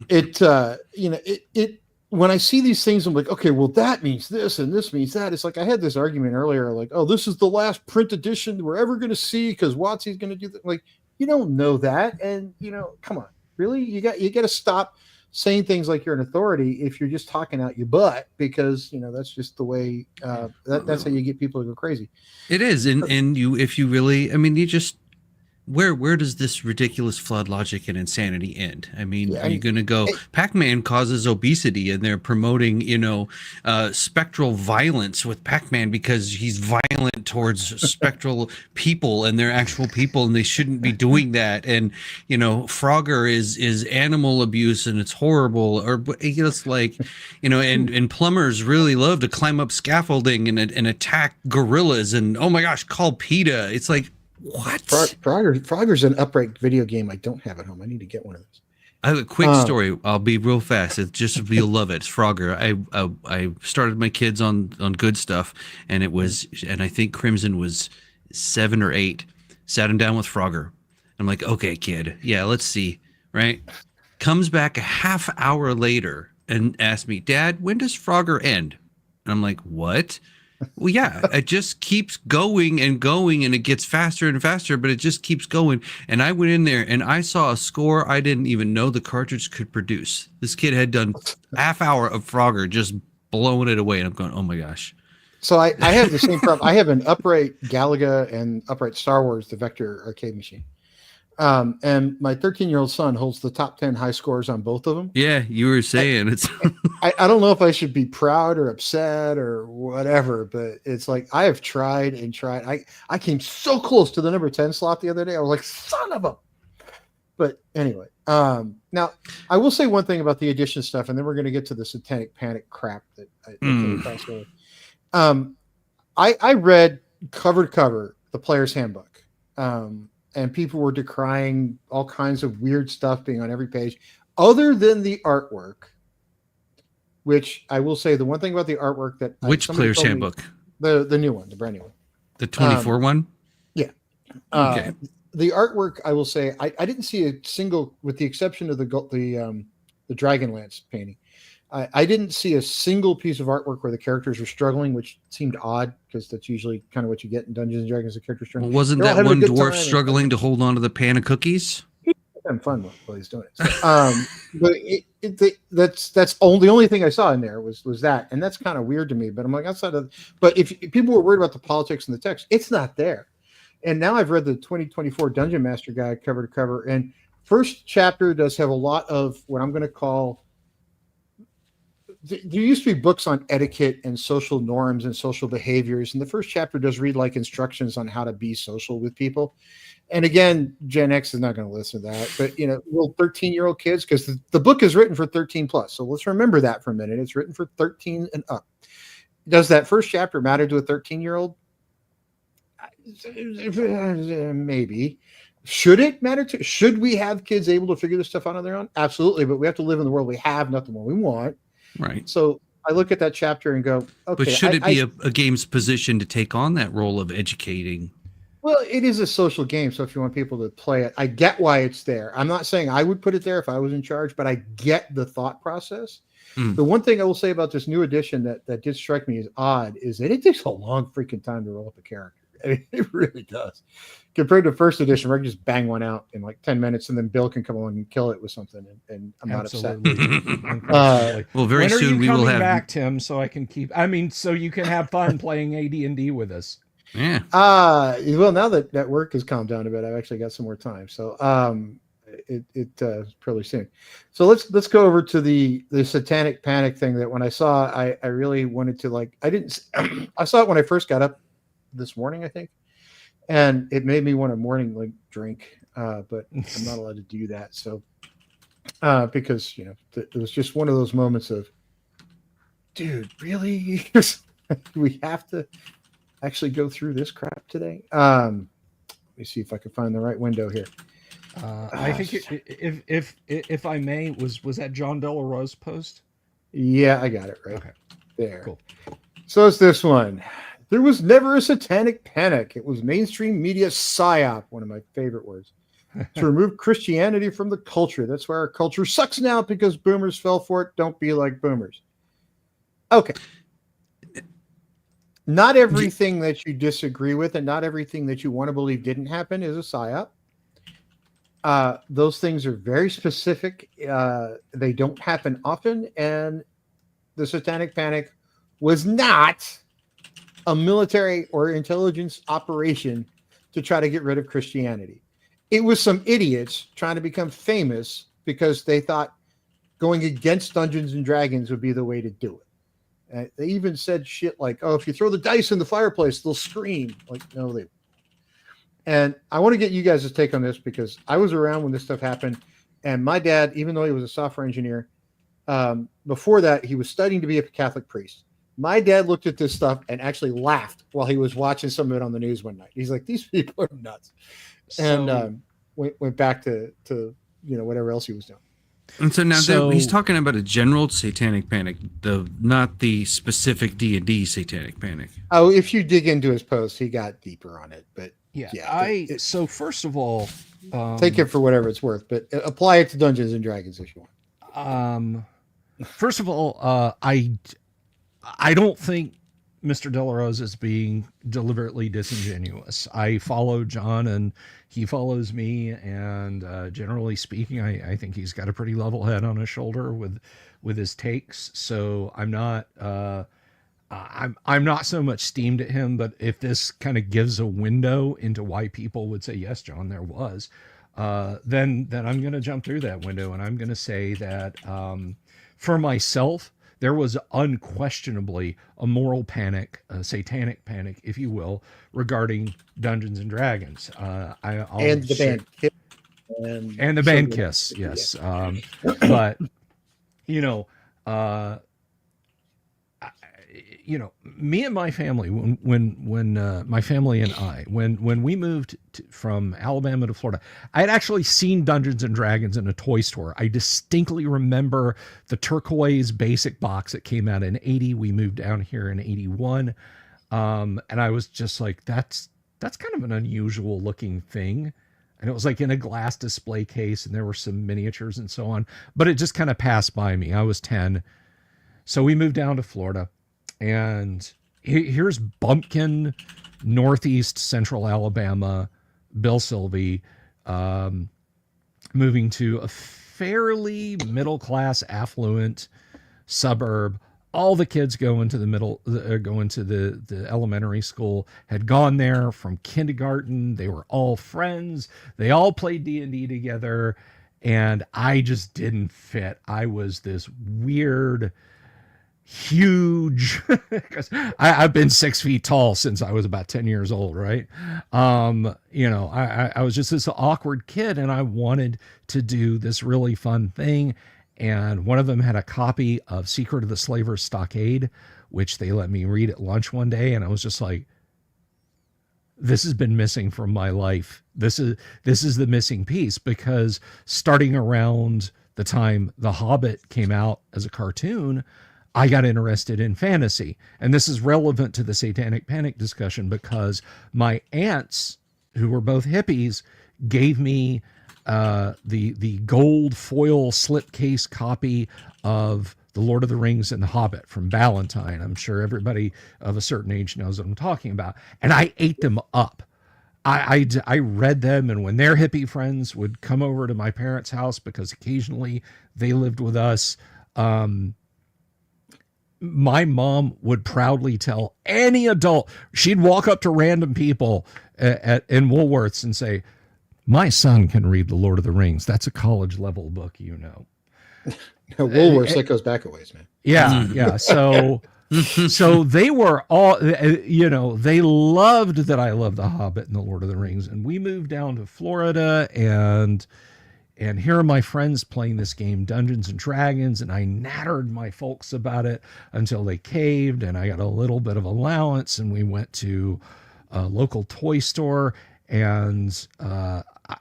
It when I see these things, I'm like, okay, well, that means this and this means that. It's like I had this argument earlier, like, oh, this is the last print edition we're ever going to see because WotC's going to do that. Like, you don't know that, and come on, really, you got to stop saying things like you're an authority if you're just talking out your butt, because that's just the way that's how you get people to go crazy. It is, and you, if you really, I mean, you just. Where does this ridiculous flawed logic and insanity end? I mean, are you going to go, Pac-Man causes obesity and they're promoting, spectral violence with Pac-Man because he's violent towards spectral people and they're actual people and they shouldn't be doing that. And, Frogger is animal abuse and it's horrible. Or it's like, and plumbers really love to climb up scaffolding and attack gorillas and, oh my gosh, call PETA. It's like, what? Frogger's an upright video game I don't have at home. I need to get one of those. I have a quick story. I'll be real fast. It's just, you'll love it. It's Frogger. I started my kids on good stuff, and I think Crimson was 7 or 8. Sat him down with Frogger. I'm like, okay, kid, yeah, let's see. Right? Comes back a half hour later and asks me, Dad, when does Frogger end? And I'm like, what? Well, yeah, it just keeps going and going, and it gets faster and faster, but it just keeps going. And I went in there and I saw a score I didn't even know the cartridge could produce. This kid had done half hour of Frogger, just blowing it away. And I'm going, oh my gosh. So I have the same problem. I have an upright Galaga and upright Star Wars, the Vector arcade machine. And my 13-year-old son holds the top 10 high scores on both of them. Yeah, you were saying it's. I don't know if I should be proud or upset or whatever, but it's like I have tried and tried. I came so close to the number 10 slot the other day. I was like, son of a. But anyway, now I will say one thing about the edition stuff, and then we're going to get to the Satanic Panic crap that I read cover to cover the Player's Handbook. And people were decrying all kinds of weird stuff being on every page, other than the artwork, which I will say the one thing about the artwork that which Player's Handbook, the new one, the brand new one, the 24 one. Yeah. Okay. The artwork, I will say, I didn't see a single, with the exception of the Dragonlance painting. I didn't see a single piece of artwork where the characters were struggling, which seemed odd because that's usually kind of what you get in Dungeons and Dragons. The characters struggling. Well, wasn't that one dwarf struggling to hold on to the pan of cookies? Having fun while he's doing it. So, but that's the only thing I saw in there was that, and that's kind of weird to me. But I'm like, outside of, but if people were worried about the politics and the text, it's not there. And now I've read the 2024 Dungeon Master Guide cover to cover, and first chapter does have a lot of what I'm going to call. There used to be books on etiquette and social norms and social behaviors, and the first chapter does read like instructions on how to be social with people. And again, Gen X is not going to listen to that, but little 13-year-old kids, because the book is written for 13 plus. So let's remember that for a minute. It's written for 13 and up. Does that first chapter matter to a 13-year-old? Maybe. Should it matter to? Should we have kids able to figure this stuff out on their own? Absolutely, but we have to live in the world we have, not the one we want. Right. So I look at that chapter and go, okay. But should it be a game's position to take on that role of educating? Well, it is a social game, so if you want people to play it, I get why it's there. I'm not saying I would put it there if I was in charge, but I get the thought process. The one thing I will say about this new edition that did strike me as odd is that it takes a long freaking time to roll up a character. I mean, it really does. Compared to first edition, where I can just bang one out in like 10 minutes, and then Bill can come along and kill it with something, and I'm Absolutely. not upset. Well, very soon we will have back, Tim, so I can keep. I mean, so you can have fun playing AD&D with us. Yeah. Well, now that work has calmed down a bit, I've actually got some more time. So it probably soon. So let's go over to the Satanic Panic thing. That when I saw, I really wanted to like. I saw it when I first got up this morning, I think, and it made me want a morning drink, but I'm not allowed to do that. So because it was just one of those moments of, dude, really? We have to actually go through this crap today. Let me see if I can find the right window here. I think if I may, was that John Delarose's post? Yeah, I got it right. Okay. There. Cool. So it's this one. There was never a satanic panic. It was mainstream media psyop, one of my favorite words. to remove Christianity from the culture. That's why our culture sucks now because boomers fell for it. Don't be like boomers. Okay. Not everything that you disagree with and not everything that you want to believe didn't happen is a psyop. Those things are very specific. They don't happen often. And the Satanic Panic was not a military or intelligence operation to try to get rid of Christianity. It was some idiots trying to become famous because they thought going against Dungeons and Dragons would be the way to do it. They even said shit like, oh, if you throw the dice in the fireplace, they'll scream. Like, no, they. And I want to get you guys' take on this because I was around when this stuff happened. And my dad, even though he was a software engineer, before that, he was studying to be a Catholic priest. My dad looked at this stuff and actually laughed while he was watching some of it on the news one night. He's like, these people are nuts. And went back to whatever else he was doing. And so now he's talking about a general satanic panic, not the specific D&D satanic panic. Oh, if you dig into his post, he got deeper on it. But so first of all, take it for whatever it's worth, but apply it to Dungeons and Dragons if you want. First of all, I don't think Mr. Delarose is being deliberately disingenuous. I follow John and he follows me, and generally speaking, I think he's got a pretty level head on his shoulder with his takes. So I'm not so much steamed at him, but if this kind of gives a window into why people would say, yes, John, there was, then I'm going to jump through that window, and I'm going to say that for myself, there was unquestionably a moral panic, a satanic panic, if you will, regarding Dungeons and Dragons. And the band Kiss. And the band Kiss, yes. But, me and my family, when my family and I, when we moved from Alabama to Florida, I had actually seen Dungeons and Dragons in a toy store. I distinctly remember the turquoise basic box that came out in 80. We moved down here in 81. And I was just like, that's kind of an unusual looking thing. And it was like in a glass display case, and there were some miniatures and so on, but it just kind of passed by me. I was 10. So we moved down to Florida. And here's bumpkin, northeast central Alabama, Bill Sylvie, moving to a fairly middle-class, affluent suburb. All the kids going to the elementary school had gone there from kindergarten. They were all friends. They all played D&D together, and I just didn't fit. I was this weird, huge, because I've been 6 feet tall since I was about 10 years old, right? I was just this awkward kid, and I wanted to do this really fun thing. And one of them had a copy of Secret of the Slaver's Stockade, which they let me read at lunch one day, and I was just like, this has been missing from my life. This is the missing piece, because starting around the time The Hobbit came out as a cartoon, I got interested in fantasy. And this is relevant to the Satanic Panic discussion because my aunts, who were both hippies, gave me the gold foil slipcase copy of The Lord of the Rings and The Hobbit from Ballantine. I'm sure everybody of a certain age knows what I'm talking about. And I ate them up. I read them, and when their hippie friends would come over to my parents' house, because occasionally they lived with us, my mom would proudly tell any adult, she'd walk up to random people in Woolworths and say, my son can read The Lord of the Rings. That's a college level book, Woolworths, that goes back a ways, man. Yeah. So they were all, they loved that I loved The Hobbit and The Lord of the Rings. And we moved down to Florida, and here are my friends playing this game, Dungeons and Dragons, and I nattered my folks about it until they caved, and I got a little bit of allowance, and we went to a local toy store, and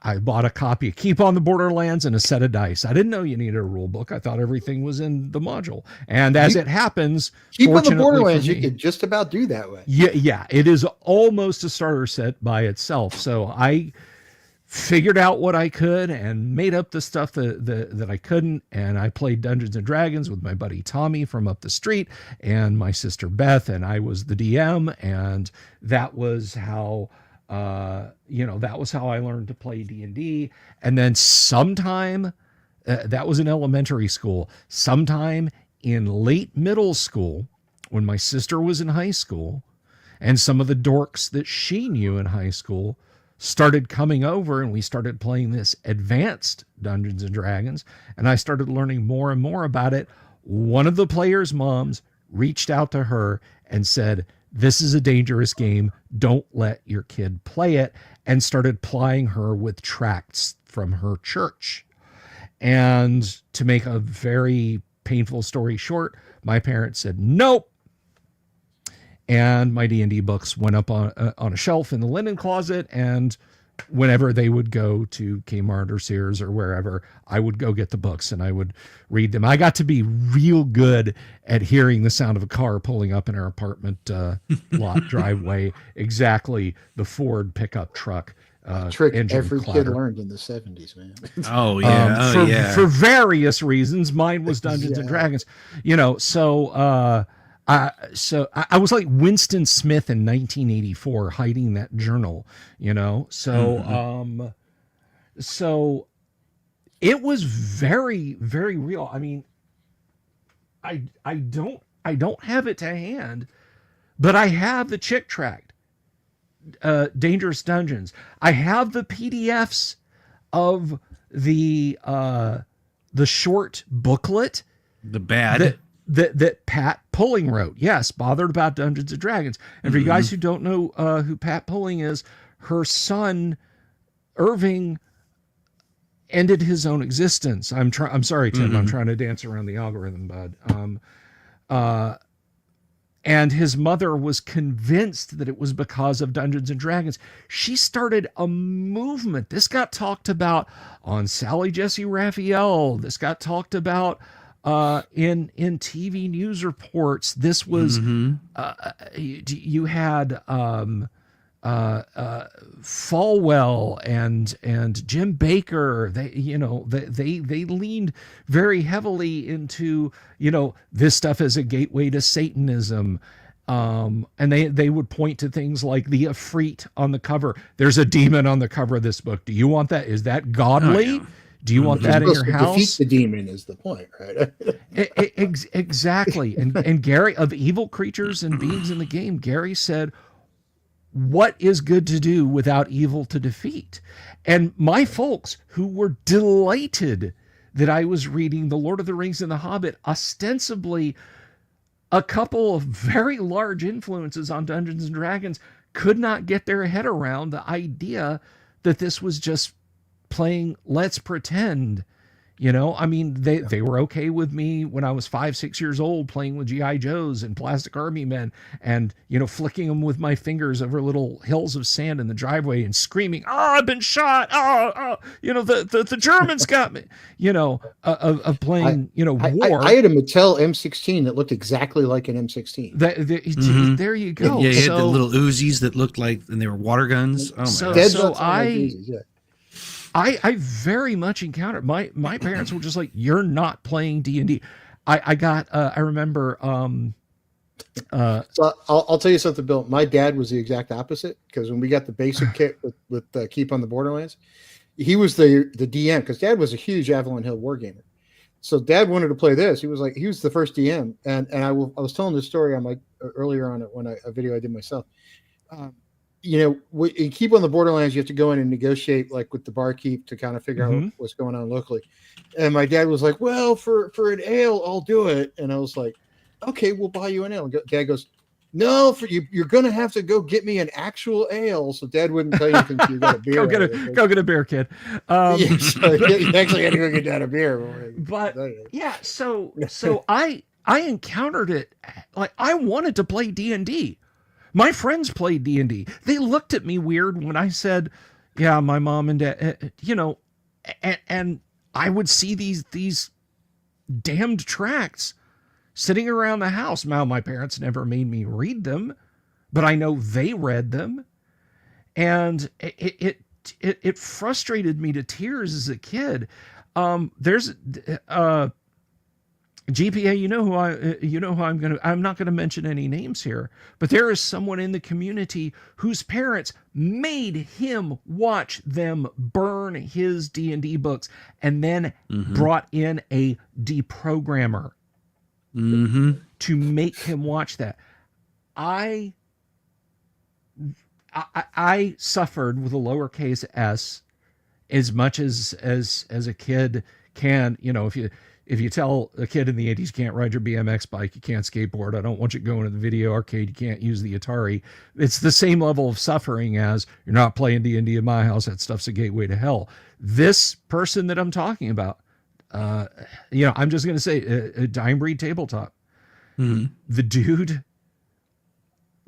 I bought a copy of Keep on the Borderlands and a set of dice. I didn't know you needed a rule book. I thought everything was in the module. And as it happens, Keep on the Borderlands, you could just about do that way. Yeah, it is almost a starter set by itself. So figured out what I could and made up the stuff that I couldn't. And I played Dungeons and Dragons with my buddy Tommy from up the street and my sister Beth, and I was the DM. And that was how, that was how I learned to play D&D. And then sometime, that was in elementary school, sometime in late middle school, when my sister was in high school, and some of the dorks that she knew in high school started coming over, and we started playing this advanced Dungeons and Dragons, and I started learning more and more about it. One of the players' moms reached out to her and said, "This is a dangerous game. Don't let your kid play it," and started plying her with tracts from her church. And to make a very painful story short, my parents said, "Nope." And my D&D books went up on a shelf in the linen closet. And whenever they would go to Kmart or Sears or wherever, I would go get the books and I would read them. I got to be real good at hearing the sound of a car pulling up in our apartment lot driveway. Exactly the Ford pickup truck. Trick every kid learned in the 70s, man. Oh yeah. For various reasons. Mine was Dungeons and Dragons, so I was like Winston Smith in 1984 hiding that journal, so it was very, very real. I mean, I don't have it to hand, but I have the chick tract, Dangerous Dungeons. I have the PDFs of the short booklet, that Pat Pulling wrote. Yes, Bothered About Dungeons and Dragons. And for you guys who don't know who Pat Pulling is, her son Irving ended his own existence. I'm sorry, Tim. I'm trying to dance around the algorithm, bud. And his mother was convinced that it was because of Dungeons and Dragons. She started a movement. This got talked about on Sally Jesse Raphael. This got talked about in TV news reports. This was you had Falwell and Jim Baker. They leaned very heavily into this stuff as a gateway to Satanism. And they would point to things like the Ifrit on the cover. There's a demon on the cover of this book. Do you want that? Is that godly? Oh, yeah. Do you want that in your house? Defeat the demon is the point, right? Exactly. And Gary, of evil creatures and beings in the game, Gary said, what is good to do without evil to defeat? And my folks, who were delighted that I was reading The Lord of the Rings and The Hobbit, ostensibly a couple of very large influences on Dungeons and Dragons, could not get their head around the idea that this was just playing Let's Pretend. I mean, they were okay with me when I was 5-6 years old playing with G.I. Joes and Plastic Army Men and, flicking them with my fingers over little hills of sand in the driveway and screaming, "Oh, I've been shot. The Germans got me," of playing, war. I had a Mattel M16 that looked exactly like an M16. There you go. Yeah, you had the little Uzis that looked like, and they were water guns. Oh my God. I very much encountered my parents were just like, "You're not playing D&D." I remember. So I'll tell you something, Bill. My dad was the exact opposite, because when we got the basic kit with Keep on the Borderlands, he was the DM, because Dad was a huge Avalon Hill wargamer. So Dad wanted to play this. He was the first DM, and I was telling this story on earlier on a video I did myself. In Keep on the Borderlands, you have to go in and negotiate with the barkeep to kind of figure out what's going on locally. And my dad was like, "Well, for an ale, I'll do it." And I was like, "Okay, we'll buy you an ale." And Dad goes, "No, for you, you're going to have to go get me an actual ale." So Dad wouldn't tell you anything until you got a beer. Go get a beer, kid. So you actually had to go get Dad a beer. But yeah, so I encountered it. I wanted to play D&D. My friends played D&D. They looked at me weird when I said, "Yeah, my mom and dad," and I would see these damned tracts sitting around the house. Now, my parents never made me read them, but I know they read them. And it frustrated me to tears as a kid. There's GPA, I'm not going to mention any names here, but there is someone in the community whose parents made him watch them burn his D&D books and then brought in a deprogrammer to make him watch that. I suffered with a lowercase s as much as a kid can. If you tell a kid in the 80s you can't ride your BMX bike, you can't skateboard, I don't want you going to the video arcade, you can't use the Atari, it's the same level of suffering as you're not playing D&D in my house, that stuff's a gateway to hell. This person that I'm talking about, I'm just going to say a Dime Breed tabletop. The dude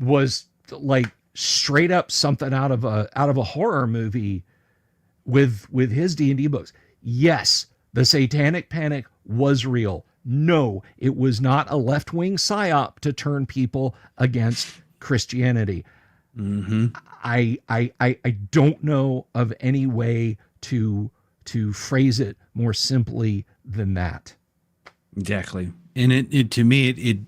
was like straight up something out of a horror movie with his D&D books. Yes, the Satanic Panic was real. No, it was not a left-wing psyop to turn people against Christianity. I don't know of any way to phrase it more simply than that. Exactly. And it to me,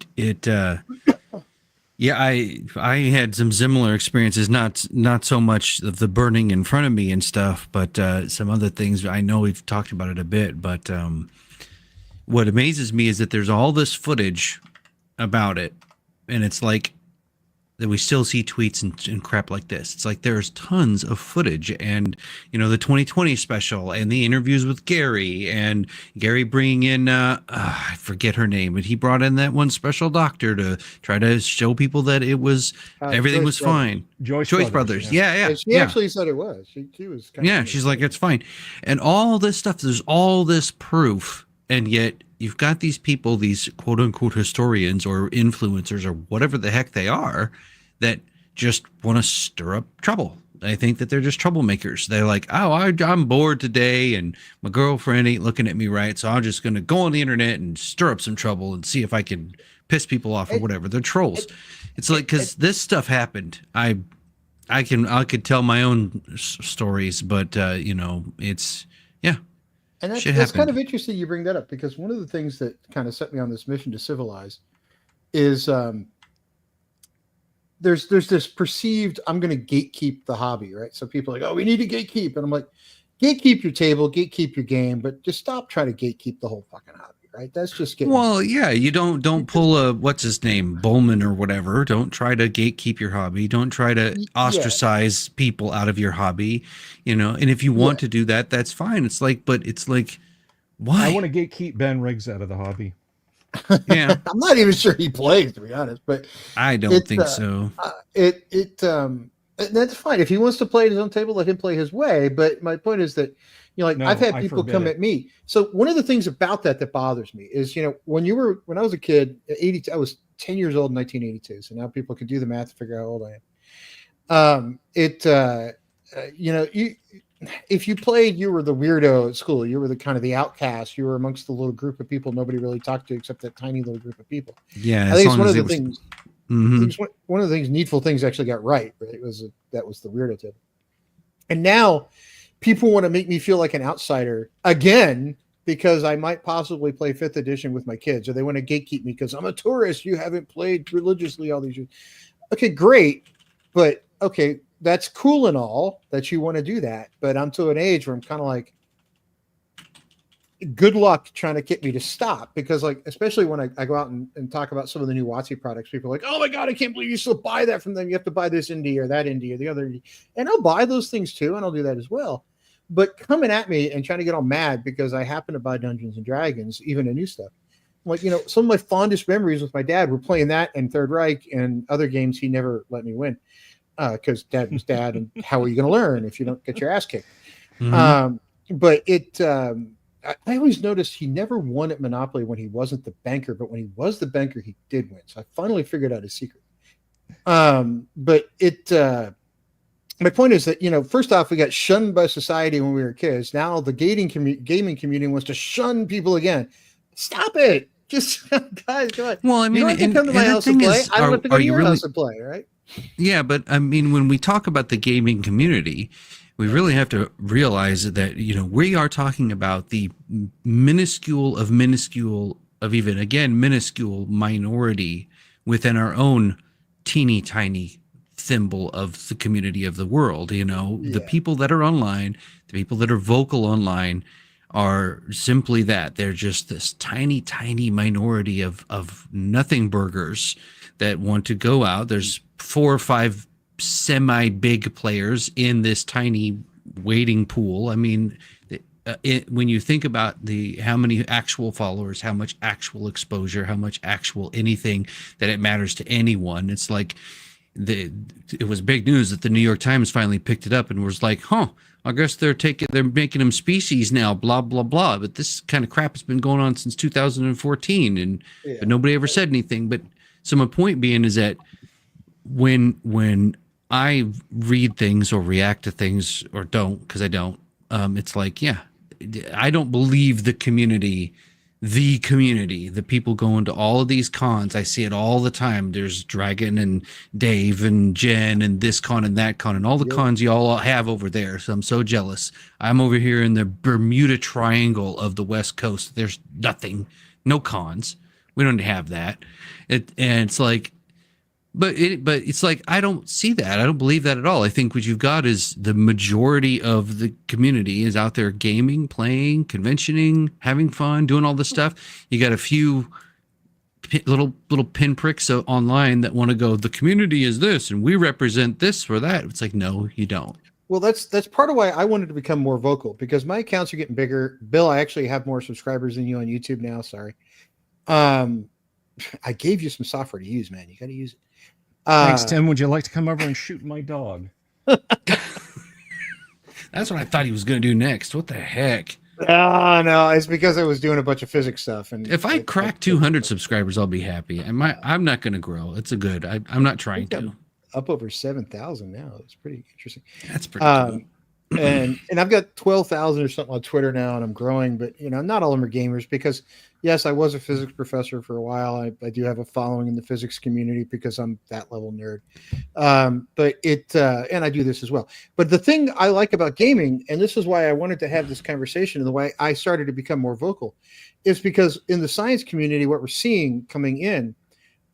I had some similar experiences, not so much of the burning in front of me and stuff, but some other things. I know we've talked about it a bit, but what amazes me is that there's all this footage about it, and it's like that we still see tweets and crap like this. It's like there's tons of footage, and the 2020 special and the interviews with Gary, and Gary bringing in I forget her name, but he brought in that one special doctor to try to show people that it was everything was fine. Joyce Brothers. Yeah. She actually said it was. She was. She's like, it's fine, and all this stuff. There's all this proof, and yet you've got these people, these quote unquote historians or influencers or whatever the heck they are, that just want to stir up trouble. I think that they're just troublemakers. They're like, oh, I'm bored today and my girlfriend ain't looking at me right, so I'm just going to go on the internet and stir up some trouble and see if I can piss people off or whatever. They're trolls. It's like, because this stuff happened. I could tell my own stories, but it's And that's kind of interesting you bring that up, because one of the things that kind of set me on this mission to civilize is there's this perceived, I'm going to gatekeep the hobby, right? So people are like, oh, we need to gatekeep. And I'm like, gatekeep your table, gatekeep your game, but just stop trying to gatekeep the whole fucking hobby, right? That's just getting... Well, yeah, you don't pull a, what's his name, Bowman or whatever. Don't try to gatekeep your hobby. Don't try to ostracize people out of your hobby, and if you want to do that, that's fine. It's like, why? I want to gatekeep Ben Riggs out of the hobby. Yeah. I'm not even sure he plays, to be honest, but I don't think so. That's fine. If he wants to play at his own table, let him play his way. But my point is that, I've had people come at me. So one of the things about that bothers me is, when I was a kid, I was 10 years old in 1982. So now people can do the math to figure out how old I am. If you played, you were the weirdo at school. You were the kind of the outcast. You were amongst the little group of people nobody really talked to except that tiny little group of people. Yeah, I think it's one of the things. One of the things, needful things actually got right. That was the weirdo tip. And now people want to make me feel like an outsider again because I might possibly play 5th edition with my kids, or they want to gatekeep me because I'm a tourist. You haven't played religiously all these years. Okay, great, but okay. That's cool and all that you want to do that, but I'm to an age where I'm kind of like, good luck trying to get me to stop, because especially when I go out and talk about some of the new WotC products, people are like, oh my God, I can't believe you still buy that from them. You have to buy this indie or that indie or the other indie. And I'll buy those things too. And I'll do that as well. But coming at me and trying to get all mad because I happen to buy Dungeons and Dragons, even the new stuff. Like, some of my fondest memories with my dad were playing that and Third Reich and other games he never let me win. Because dad was dad, and how are you going to learn if you don't get your ass kicked? But I always noticed he never won at Monopoly when he wasn't the banker, but when he was the banker, he did win. So I finally figured out his secret. My point is that, first off, we got shunned by society when we were kids. Now the gaming community wants to shun people again. Stop it. Just, guys, come on. Well, I mean, you don't have to come to my house and play. I don't have to go to your house and play, right? Yeah, but I mean, when we talk about the gaming community, we really have to realize that, we are talking about the minuscule of even, again, minuscule minority within our own teeny tiny thimble of the community of the world. The people that are online, the people that are vocal online are simply that. They're just this tiny, tiny minority of nothing burgers that want to go out. There's 4 or 5 semi-big players in this tiny waiting pool. I mean, when you think about how many actual followers, how much actual exposure, how much actual anything that it matters to anyone, it's like it was big news that the New York Times finally picked it up and was like, I guess they're making them species now, blah blah blah. But this kind of crap has been going on since 2014, but nobody ever said anything. But so my point being is that when I read things or react to things or don't, because I don't, it's like, I don't believe the community, the people going to all of these cons. I see it all the time. There's Dragon and Dave and Jen and this con and that con and all the cons y'all have over there. So I'm so jealous. I'm over here in the Bermuda Triangle of the West Coast. There's nothing, no cons. We don't have that. And it's like, but it's like, I don't see that. I don't believe that at all. I think what you've got is the majority of the community is out there gaming, playing, conventioning, having fun, doing all this stuff. You got a few little pinpricks online that want to go, the community is this and we represent this or that. It's like, no, you don't. Well, that's part of why I wanted to become more vocal, because my accounts are getting bigger. Bill, I actually have more subscribers than you on YouTube now. Sorry. I gave you some software to use, man. You got to use it. Thanks, Tim. Would you like to come over and shoot my dog? That's what I thought he was going to do next. What the heck? No, it's because I was doing a bunch of physics stuff. And if I crack 200 subscribers, I'll be happy. I'm not going to grow. It's a good. I'm not trying to. Up over 7,000 now. It's pretty interesting. That's pretty cool. and I've got 12,000 or something on Twitter now, and I'm growing, but not all of them are gamers, because yes, I was a physics professor for a while. I do have a following in the physics community because I'm that level nerd. But and I do this as well. But the thing I like about gaming, and this is why I wanted to have this conversation, and the way I started to become more vocal, is because in the science community, what we're seeing coming in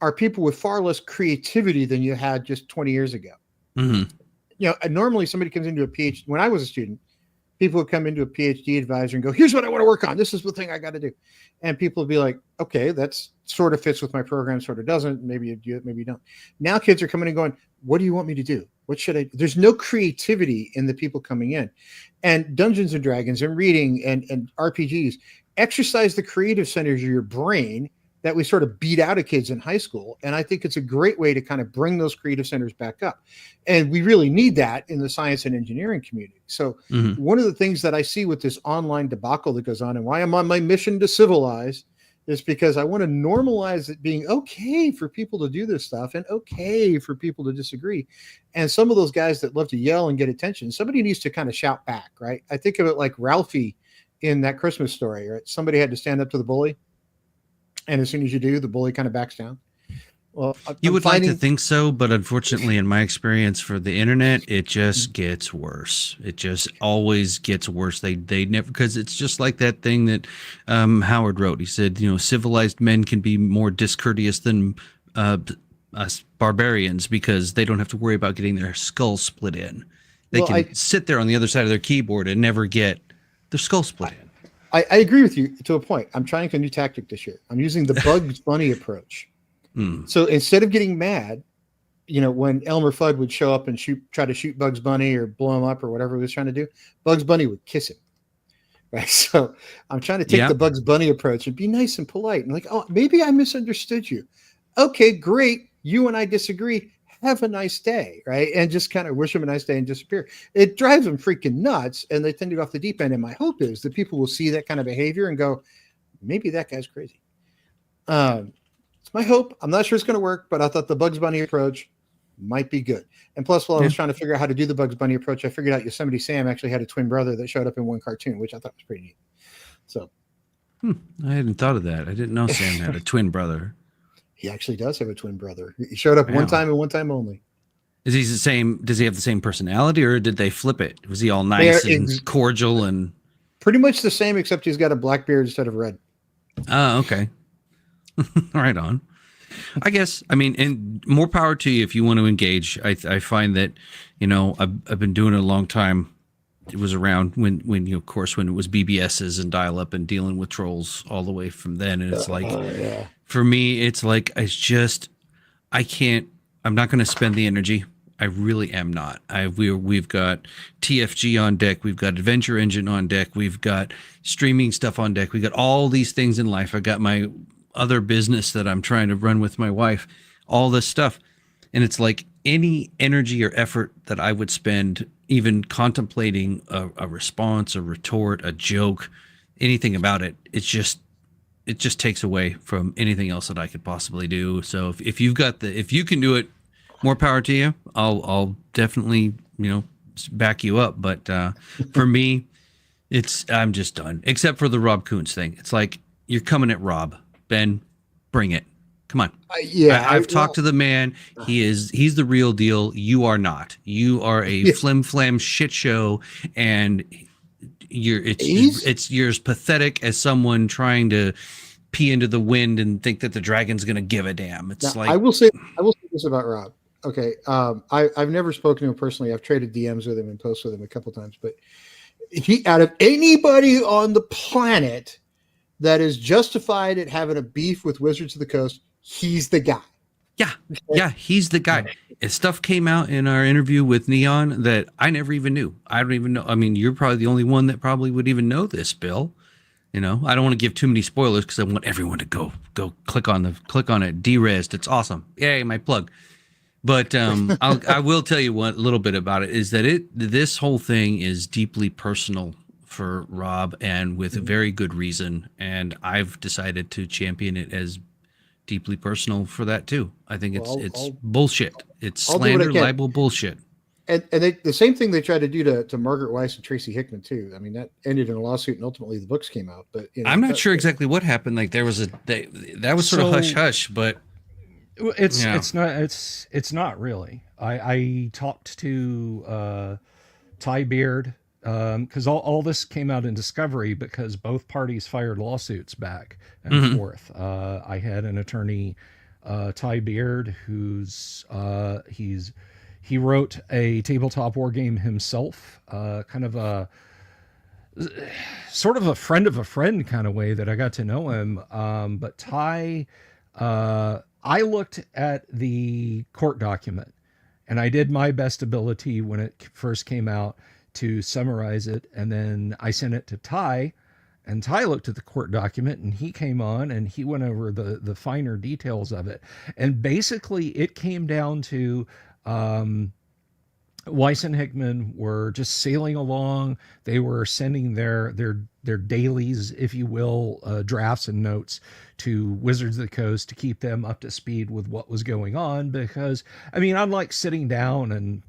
are people with far less creativity than you had just 20 years ago. Mm-hmm. Normally somebody comes into a PhD. When I was a student, people would come into a PhD advisor and go, here's what I want to work on. This is the thing I got to do. And people would be like, okay, that's sort of fits with my program, sort of doesn't. Maybe you do it, maybe you don't. Now kids are coming and going, what do you want me to do? What should I do? There's no creativity in the people coming in. And Dungeons and Dragons and reading and RPGs exercise the creative centers of your brain that we sort of beat out of kids in high school. And I think it's a great way to kind of bring those creative centers back up. And we really need that in the science and engineering community. So one of the things that I see with this online debacle that goes on, and why I'm on my mission to civilize, is because I want to normalize it being okay for people to do this stuff and okay for people to disagree. And some of those guys that love to yell and get attention, somebody needs to kind of shout back, right? I think of it like Ralphie in That Christmas Story, right? Somebody had to stand up to the bully. And as soon as you do, the bully kind of backs down. Well, you would like to think so, but unfortunately, in my experience for the internet, it just gets worse. It just always gets worse. They never, because it's just like that thing that Howard wrote. He said, civilized men can be more discourteous than us barbarians because they don't have to worry about getting their skull split in. They can sit there on the other side of their keyboard and never get their skull split in. I agree with you to a point. I'm trying a new tactic this year. I'm using the Bugs Bunny approach. So instead of getting mad, when Elmer Fudd would show up and try to shoot Bugs Bunny or blow him up or whatever he was trying to do, Bugs Bunny would kiss him. Right. So I'm trying to take the Bugs Bunny approach and be nice and polite and like, oh, maybe I misunderstood you. Okay, great. You and I disagree. Have a nice day, right? And just kind of wish them a nice day and disappear. It drives them freaking nuts, and they tend to go off the deep end. And my hope is that people will see that kind of behavior and go, maybe that guy's crazy. It's my hope. I'm not sure it's going to work, but I thought the Bugs Bunny approach might be good. And plus, while I was trying to figure out how to do the Bugs Bunny approach, I figured out Yosemite Sam actually had a twin brother that showed up in one cartoon, which I thought was pretty neat. So, I hadn't thought of that. I didn't know Sam had a twin brother. He actually does have a twin brother. He showed up one time and one time only. Is he the same? Does he have the same personality, or did they flip it? Was he all nice and cordial and pretty much the same, except he's got a black beard instead of red? Oh, okay. Right on. I guess, I mean, and more power to you if you want to engage. I find that, I've been doing it a long time. It was around when of course, when it was BBSs and dial up and dealing with trolls all the way from then. And it's like, for me, it's like, I'm not going to spend the energy. I really am not. We've got TFG on deck. We've got Adventure Engine on deck. We've got streaming stuff on deck. We got all these things in life. I got my other business that I'm trying to run with my wife, all this stuff. And it's like any energy or effort that I would spend even contemplating a response, a retort, a joke, anything about it, it just takes away from anything else that I could possibly do. So if you can do it, more power to you. I'll definitely, back you up. But for me, I'm just done. Except for the Rob Kuntz thing. It's like, you're coming at Rob. Ben, bring it. Come on. I've talked to the man. He's the real deal. You are not. You are a flim flam shit show, and you're as pathetic as someone trying to pee into the wind and think that the dragon's going to give a damn. It's like, I will say this about Rob. Okay, I've never spoken to him personally. I've traded DMs with him and posts with him a couple times, but he, out of anybody on the planet that is justified at having a beef with Wizards of the Coast, he's the guy. Yeah, he's the guy. Stuff came out in our interview with Neon that I never even knew. I don't even know. I mean, you're probably the only one that probably would even know this, Bill. I don't want to give too many spoilers because I want everyone to go click on it. Derezed. It's awesome. Yay, my plug. But I will tell you a little bit about it is that this whole thing is deeply personal for Rob, and with a very good reason. And I've decided to champion it as deeply personal for that too. I think it's bullshit. It's slander, libel, bullshit. And the same thing they tried to do to Margaret Weiss and Tracy Hickman too. I mean, that ended in a lawsuit, and ultimately the books came out. But I'm not sure exactly what happened. Like there was that was sort of hush hush, but it's not really. I talked to Ty Beard. Because all this came out in Discovery because both parties fired lawsuits back and forth. I had an attorney, Ty Beard, he wrote a tabletop war game himself, kind of a sort of a friend of a friend kind of way that I got to know him. But Ty, I looked at the court document, and I did my best ability when it first came out to summarize it, and then I sent it to Ty, and Ty looked at the court document, and he came on and he went over the finer details of it. And basically it came down to Weiss and Hickman were just sailing along. They were sending their dailies, if you will, drafts and notes to Wizards of the Coast to keep them up to speed with what was going on. Because, I mean, unlike sitting down and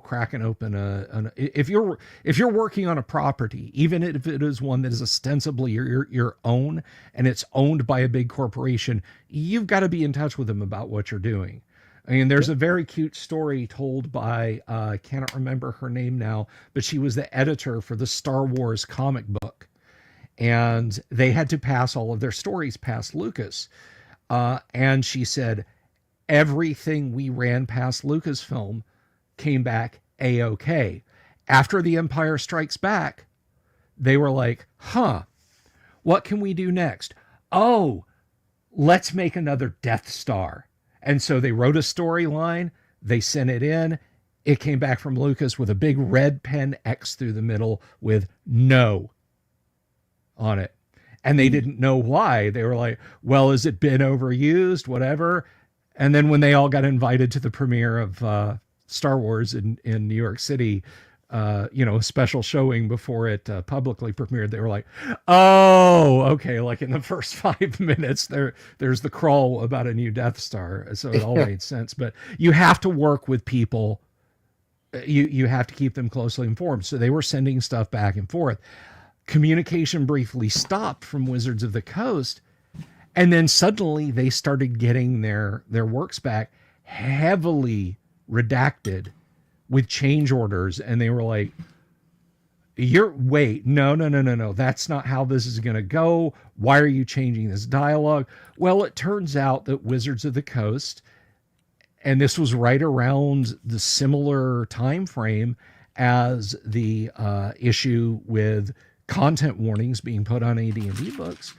cracking open if you're working on a property, even if it is one that is ostensibly your own and it's owned by a big corporation, you've got to be in touch with them about what you're doing. I mean, there's a very cute story told by, I cannot remember her name now, but she was the editor for the Star Wars comic book. And they had to pass all of their stories past Lucas. And she said, everything we ran past Lucasfilm came back A-OK. After The Empire Strikes Back, they were like, what can we do next? Oh, let's make another Death Star. And so they wrote a storyline, they sent it in, it came back from Lucas with a big red pen X through the middle with no on it. And they didn't know why. They were like, well, has it been overused? Whatever. And then when they all got invited to the premiere of Star Wars in New York City, a special showing before it publicly premiered, they were like, oh, okay. Like in the first 5 minutes there's the crawl about a new Death Star. So it all made sense, but you have to work with people. You have to keep them closely informed. So they were sending stuff back and forth. Communication briefly stopped from Wizards of the Coast. And then suddenly they started getting their works back, heavily redacted with change orders, and they were like, no, that's not how this is going to go. Why are you changing this dialogue? Well, it turns out that Wizards of the Coast, and this was right around the similar time frame as the issue with content warnings being put on AD&D books,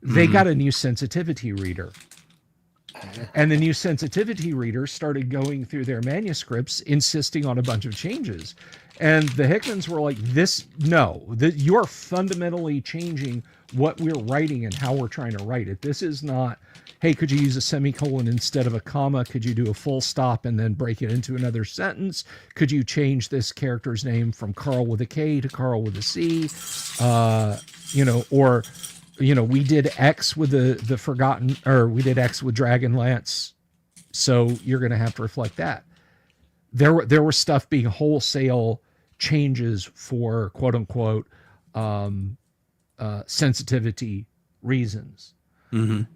they got a new sensitivity reader. And the new sensitivity reader started going through their manuscripts, insisting on a bunch of changes. And the Hickmans were like, you're fundamentally changing what we're writing and how we're trying to write it. This is not, hey, could you use a semicolon instead of a comma? Could you do a full stop and then break it into another sentence? Could you change this character's name from Carl with a K to Carl with a C? We did X with the Forgotten, or we did X with Dragonlance, so you're going to have to reflect that. There was stuff being wholesale changes for quote unquote sensitivity reasons,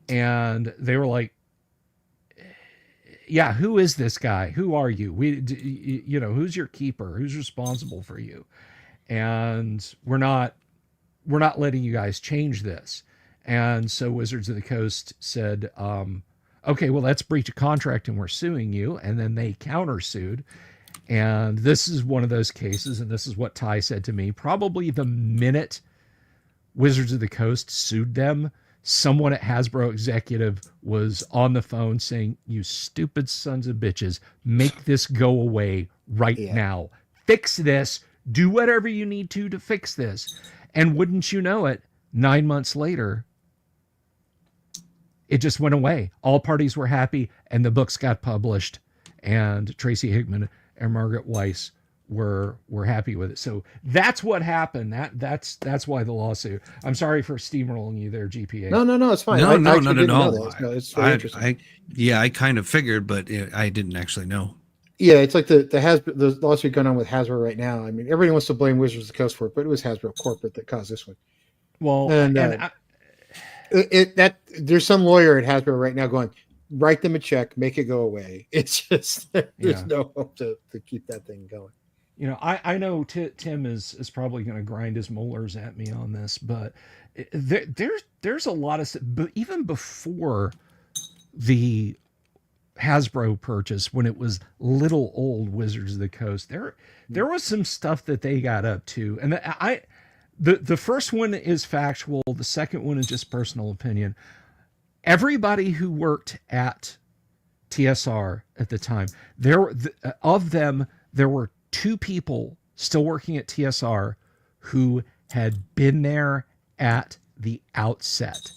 and they were like, "Yeah, who is this guy? Who are you? Who's your keeper? Who's responsible for you?" And we're not letting you guys change this. And so Wizards of the Coast said, okay, well, that's breach of contract and we're suing you. And then they countersued. And this is one of those cases, and this is what Ty said to me. Probably the minute Wizards of the Coast sued them, someone at Hasbro executive was on the phone saying, "You stupid sons of bitches, make this go away right now. Fix this. Do whatever you need to fix this." And wouldn't you know it, 9 months later, it just went away. All parties were happy, and the books got published, and Tracy Hickman and Margaret Weiss were happy with it. So that's what happened. That's why the lawsuit. I'm sorry for steamrolling you there, GPA. No, it's fine. No, not didn't at all. know that. No, it's very interesting. I kind of figured, but I didn't actually know. Yeah, it's like the lawsuit going on with Hasbro right now. I mean, everybody wants to blame Wizards of the Coast for it, but it was Hasbro corporate that caused this one. Well, there's some lawyer at Hasbro right now going, write them a check, make it go away. It's just there's no hope to keep that thing going. I know Tim is probably going to grind his molars at me on this, but there's a lot of, but even before the Hasbro purchase, when it was little old Wizards of the Coast, there was some stuff that they got up to, and the first one is factual, the second one is just personal opinion. Everybody who worked at TSR at the time, there were 2 people still working at TSR who had been there at the outset.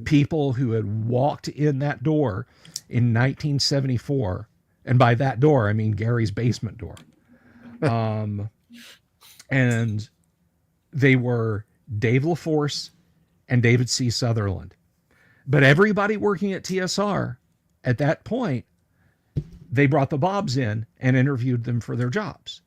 People who had walked in that door in 1974, and by that door I mean Gary's basement door, and they were Dave LaForce and David C. Sutherland. But everybody working at TSR at that point, they brought the Bobs in and interviewed them for their jobs,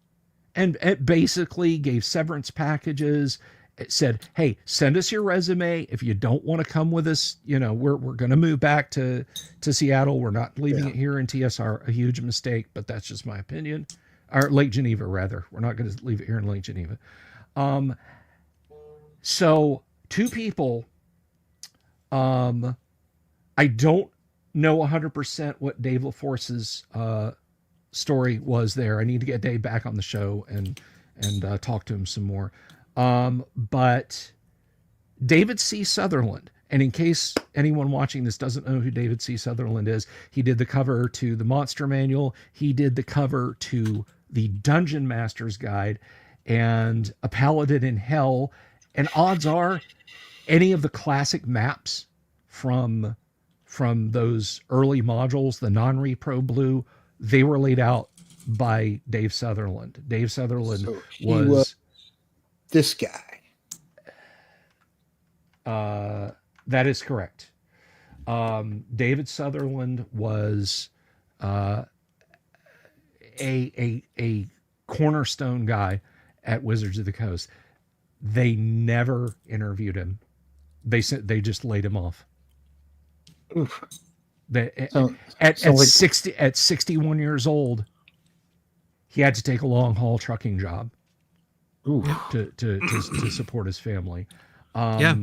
and it basically gave severance packages. It said, hey, send us your resume. If you don't want to come with us, we're going to move back to Seattle. We're not leaving it here in TSR. A huge mistake, but that's just my opinion. Or Lake Geneva, rather. We're not going to leave it here in Lake Geneva. So 2 people, I don't know 100% what Dave LaForce's story was there. I need to get Dave back on the show and talk to him some more. But David C. Sutherland, and in case anyone watching this doesn't know who David C. Sutherland is, he did the cover to the Monster Manual. He did the cover to the Dungeon Master's Guide and A Paladin in Hell. And odds are any of the classic maps from those early modules, the non-repro blue, they were laid out by Dave Sutherland. Dave Sutherland was this guy. That is correct. David Sutherland was a cornerstone guy at Wizards of the Coast. They never interviewed him. They just laid him off. Oof. At 61 years old, he had to take a long haul trucking job Ooh. to support his family. Yeah.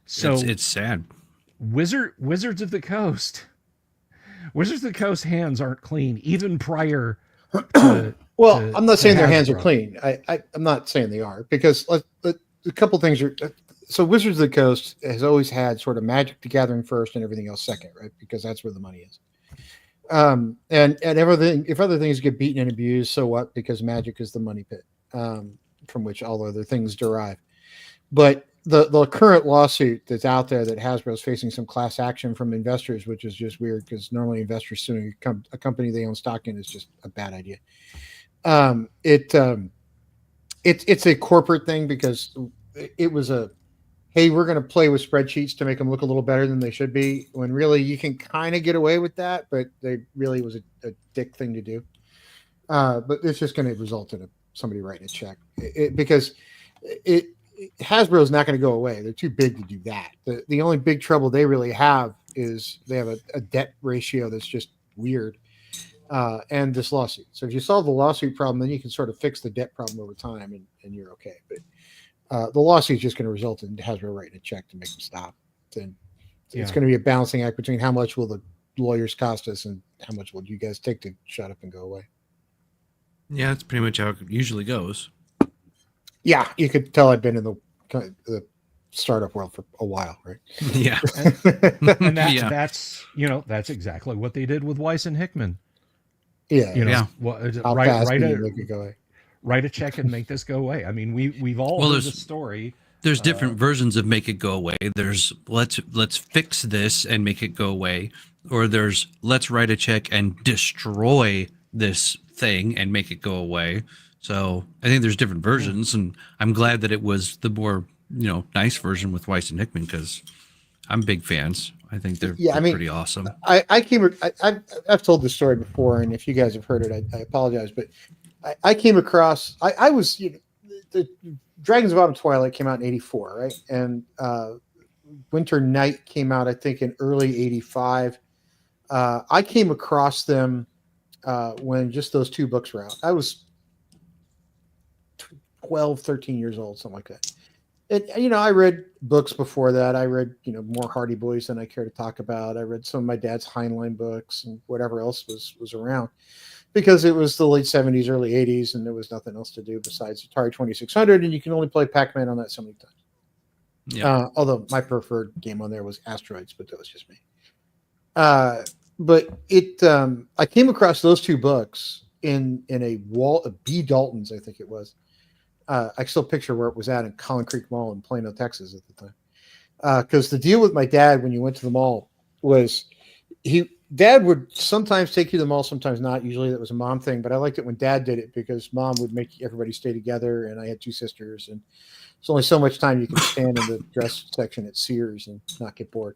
So It's sad. Wizards of the Coast. Wizards of the Coast hands aren't clean, even prior to. Well, I'm not saying their hands are Hasbro. clean. I'm not saying they are, because a couple things are. So Wizards of the Coast has always had sort of Magic the Gathering first and everything else second, right? Because that's where the money is. And everything, if other things get beaten and abused, so what? Because Magic is the money pit, from which all other things derive. But the current lawsuit that's out there that Hasbro is facing some class action from investors, which is just weird because normally investors suing a company they own stock in is just a bad idea. It's a corporate thing because it was a, hey, we're going to play with spreadsheets to make them look a little better than they should be, when really you can kind of get away with that, but they really was a dick thing to do. But it's just going to result in somebody writing a check because Hasbro is not going to go away. They're too big to do that. The only big trouble they really have is they have a debt ratio that's just weird, and this lawsuit. So if you solve the lawsuit problem, then you can sort of fix the debt problem over time, and you're okay. But the lawsuit is just going to result in Hasbro writing a check to make them stop. Then it's going to be a balancing act between how much will the lawyers cost us and how much will you guys take to shut up and go away. Yeah, that's pretty much how it usually goes. Yeah, you could tell I've been in the startup world for a while, right? Yeah. And Yeah. that's that's exactly what they did with Weiss and Hickman. Yeah. Yeah. How fast can you make it go away? Write a check and make this go away. I mean, we've all heard the story. There's different versions of make it go away. There's let's fix this and make it go away, or there's let's write a check and destroy this thing and make it go away. So I think there's different versions, and I'm glad that it was the more nice version with Weiss and Hickman, because I'm big fans. I think they're pretty awesome. I've told this story before, and if you guys have heard it, I apologize, but I came across I was the Dragons of Autumn Twilight came out in '84, right? And Winter Night came out, I think, in early '85. I came across them when just those two books were out. I was 12, 13 years old, something like that. And, I read books before that. I read, more Hardy Boys than I care to talk about. I read some of my dad's Heinlein books and whatever else was around, because it was the late 70s, early 80s, and there was nothing else to do besides Atari 2600, and you can only play Pac-Man on that so many times. Yeah. Although my preferred game on there was Asteroids, but that was just me. But I came across those two books in a B. Dalton's, I think it was. I still picture where it was at in Collin Creek Mall in Plano, Texas at the time. Because the deal with my dad when you went to the mall was Dad would sometimes take you to the mall, sometimes not. Usually that was a mom thing, but I liked it when Dad did it because Mom would make everybody stay together, and I had two sisters, and there's only so much time you can stand in the dress section at Sears and not get bored.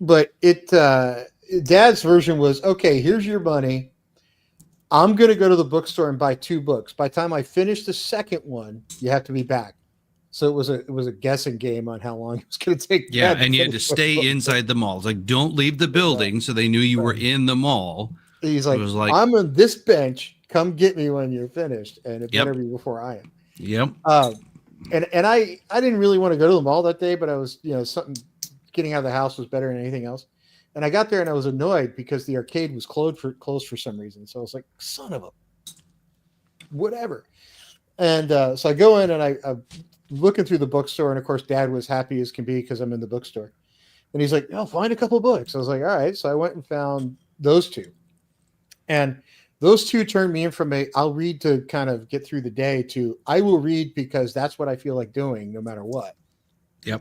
But Dad's version was, okay, here's your money. I'm going to go to the bookstore and buy two books. By the time I finish the second one, you have to be back. So it was a guessing game on how long it was going to take. Yeah, and you had to stay inside the mall. It's like, don't leave the building, so they knew you were in the mall. He's like, I'm on this bench. Come get me when you're finished, and it better be before I am. Yep. And I didn't really want to go to the mall that day, but I was, something getting out of the house was better than anything else. And I got there and I was annoyed because the arcade was closed for some reason. So I was like, son of a whatever. And so I go in and I'm looking through the bookstore, and of course Dad was happy as can be because I'm in the bookstore. And he's like, "Oh, find a couple of books." I was like, "All right." So I went and found those two. And those two turned me in from I'll read to kind of get through the day to I will read because that's what I feel like doing no matter what. Yep.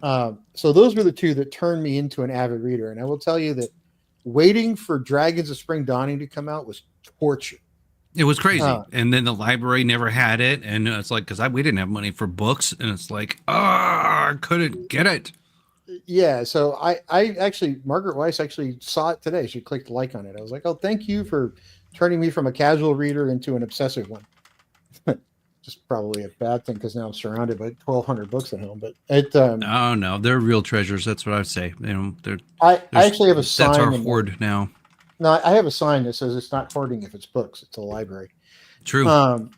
So those were the two that turned me into an avid reader. And I will tell you that waiting for Dragons of Spring Dawning to come out was torture. It was crazy. And then the library never had it. And it's like, because we didn't have money for books. And it's like, I couldn't get it. Yeah. So I actually, Margaret Weiss actually saw it today. She clicked like on it. I was like, oh, thank you for turning me from a casual reader into an obsessive one. Just probably a bad thing because now I'm surrounded by 1,200 books at home. But it. No, they're real treasures. That's what I would say. I actually have a sign. That's our hoard now. No, I have a sign that says it's not hoarding if it's books. It's a library. True.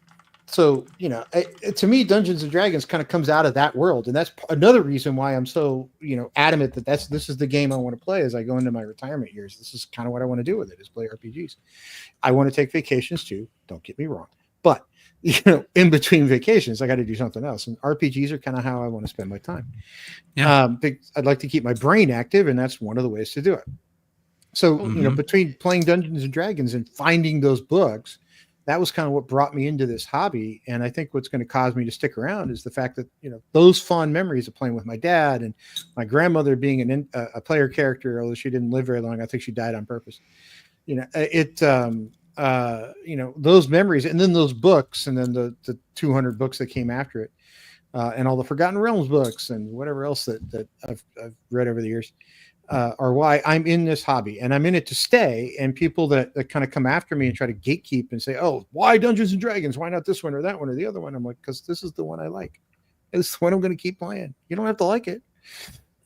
So to me, Dungeons and Dragons kind of comes out of that world, and that's another reason why I'm so adamant that this is the game I want to play as I go into my retirement years. This is kind of what I want to do with it, is play RPGs. I want to take vacations too. Don't get me wrong, but in between vacations, I got to do something else, and RPGs are kind of how I want to spend my time. Yeah. I'd like to keep my brain active, and that's one of the ways to do it. So between playing Dungeons and Dragons and finding those books, that was kind of what brought me into this hobby. And I think what's going to cause me to stick around is the fact that, those fond memories of playing with my dad and my grandmother being a player character, although she didn't live very long. I think she died on purpose. Those memories, and then those books, and then the 200 books that came after it, and all the Forgotten Realms books and whatever else that I've read over the years. Are why I'm in this hobby, and I'm in it to stay. And people that kind of come after me and try to gatekeep and say, "Oh, why Dungeons and Dragons? Why not this one or that one or the other one?" I'm like, because this is the one I like. It's the one I'm going to keep playing. You don't have to like it.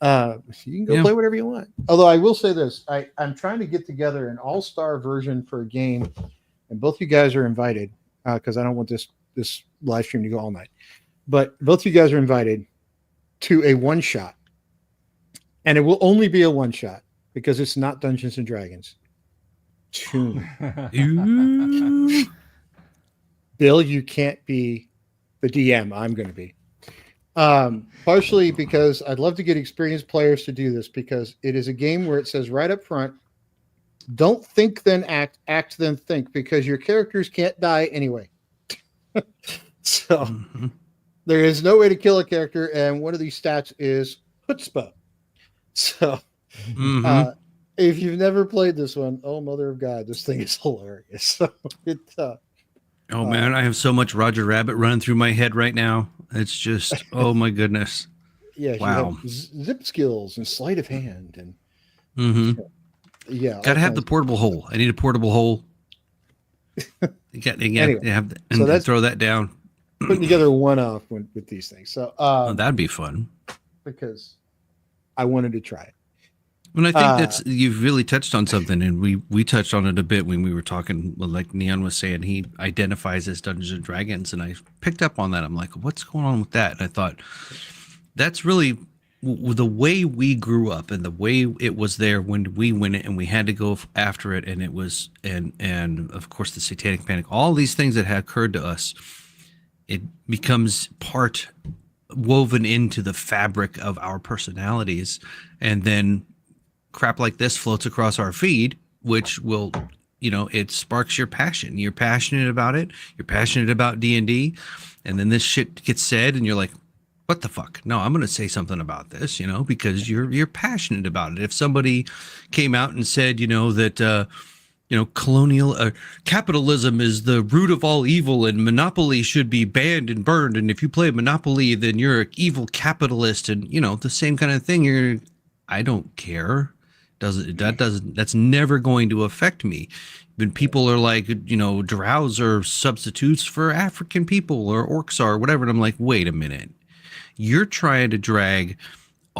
You can go play whatever you want. Although I will say this, I'm trying to get together an all-star version for a game, and both you guys are invited because I don't want this live stream to go all night. But both you guys are invited to a one-shot. And it will only be a one-shot because it's not Dungeons and Dragons. Tune. Bill, you can't be the DM. I'm going to be. Partially because I'd love to get experienced players to do this, because it is a game where it says right up front, don't think then act, act then think, because your characters can't die anyway. So there is no way to kill a character, and one of these stats is chutzpah. So, if you've never played this one, oh mother of God, this thing is hilarious. So man, I have so much Roger Rabbit running through my head right now. It's just, oh my goodness. Yeah, wow. You have zip skills and sleight of hand, and gotta have the portable hole. I need a portable hole. Anyway, throw that down. Putting together one-off with these things. So that'd be fun because I wanted to try it. And I think you've really touched on something, and we touched on it a bit when we were talking. Like Neon was saying, he identifies as Dungeons and Dragons, and I picked up on that. I'm like, what's going on with that? And I thought that's really the way we grew up, and the way it was there when we win it, and we had to go after it, and it was, and of course the Satanic Panic, all these things that had occurred to us, it becomes part woven into the fabric of our personalities, and then crap like this floats across our feed, which will, it sparks your passion. You're passionate about it. You're passionate about D&D, and then this shit gets said, and you're like, what the fuck? No, I'm going to say something about this, because you're passionate about it. If somebody came out and said, that colonial capitalism is the root of all evil, and Monopoly should be banned and burned, and if you play Monopoly, then you're an evil capitalist, and the same kind of thing. I don't care. That's never going to affect me. When people are like, drows are substitutes for African people, or orcs are, whatever, and I'm like, wait a minute, you're trying to drag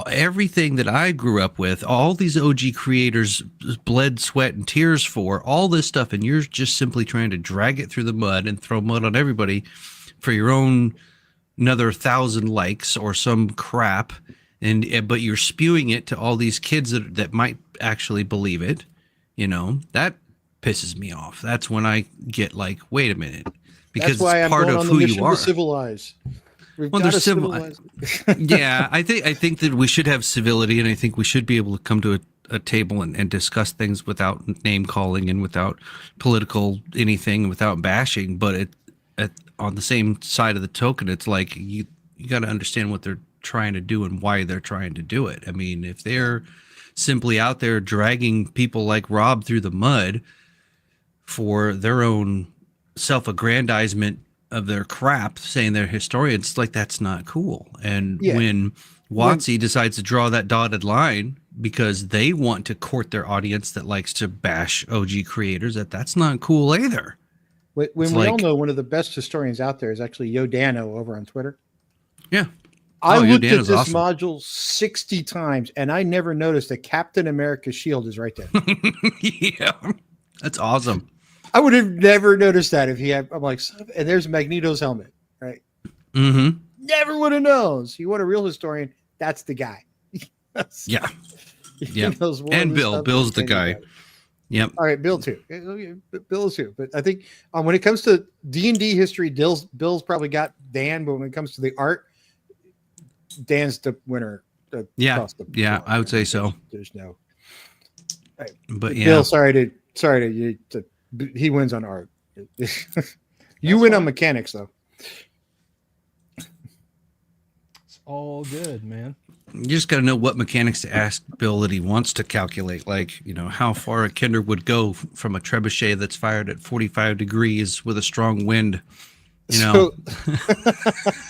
everything that I grew up with, all these OG creators bled, sweat, and tears for, all this stuff, and you're just simply trying to drag it through the mud and throw mud on everybody for your own another 1,000 likes or some crap, but you're spewing it to all these kids that might actually believe it. That pisses me off. That's when I get like, wait a minute, because that's why it's part of who you are. Civilize. There's yeah, I think that we should have civility, and I think we should be able to come to a table and discuss things without name calling and without political anything, without bashing. But on the same side of the token, it's like you got to understand what they're trying to do and why they're trying to do it. I mean, if they're simply out there dragging people like Rob through the mud for their own self-aggrandizement of their crap, saying they're historians, like, that's not cool. And when WotC decides to draw that dotted line because they want to court their audience that likes to bash OG creators, that's not cool either. When we all know one of the best historians out there is actually Yo Dano over on Twitter. Yeah. I Oh, looked Dan at is this awesome. module 60 times, and I never noticed that Captain America's shield is right there. Yeah, that's awesome. I would have never noticed that if he had. I'm like, and there's Magneto's helmet, right? Mm-hmm. Never would have known. So you want a real historian? That's the guy. Yeah. He Yeah. knows more And of this Bill. stuff Bill's than the guy. anybody. Yep. All right, Bill too. Bill too. But I think when it comes to D&D history, Bill's probably got Dan. But when it comes to the art, Dan's the winner. Yeah. across the Yeah, board. I would say so. There's no. Right. But yeah. Bill, sorry to you. He wins on art. You win on mechanics, though. It's all good, man. You just got to know what mechanics to ask Bill that he wants to calculate. Like, how far a Kinder would go from a trebuchet that's fired at 45 degrees with a strong wind. So,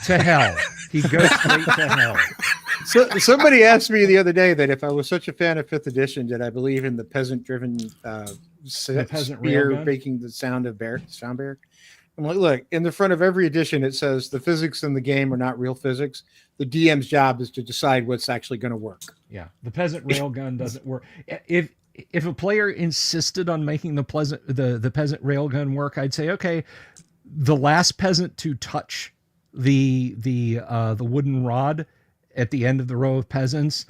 To hell. He goes straight to hell. so somebody asked me the other day that if I was such a fan of 5th edition, did I believe in the peasant-driven peasant spear railgun? making the sound bear? I'm like, look, in the front of every edition, it says the physics in the game are not real physics. The DM's job is to decide what's actually going to work. Yeah, the peasant railgun doesn't work. If a player insisted on making the peasant railgun work, I'd say, okay, the last peasant to touch the wooden rod at the end of the row of peasants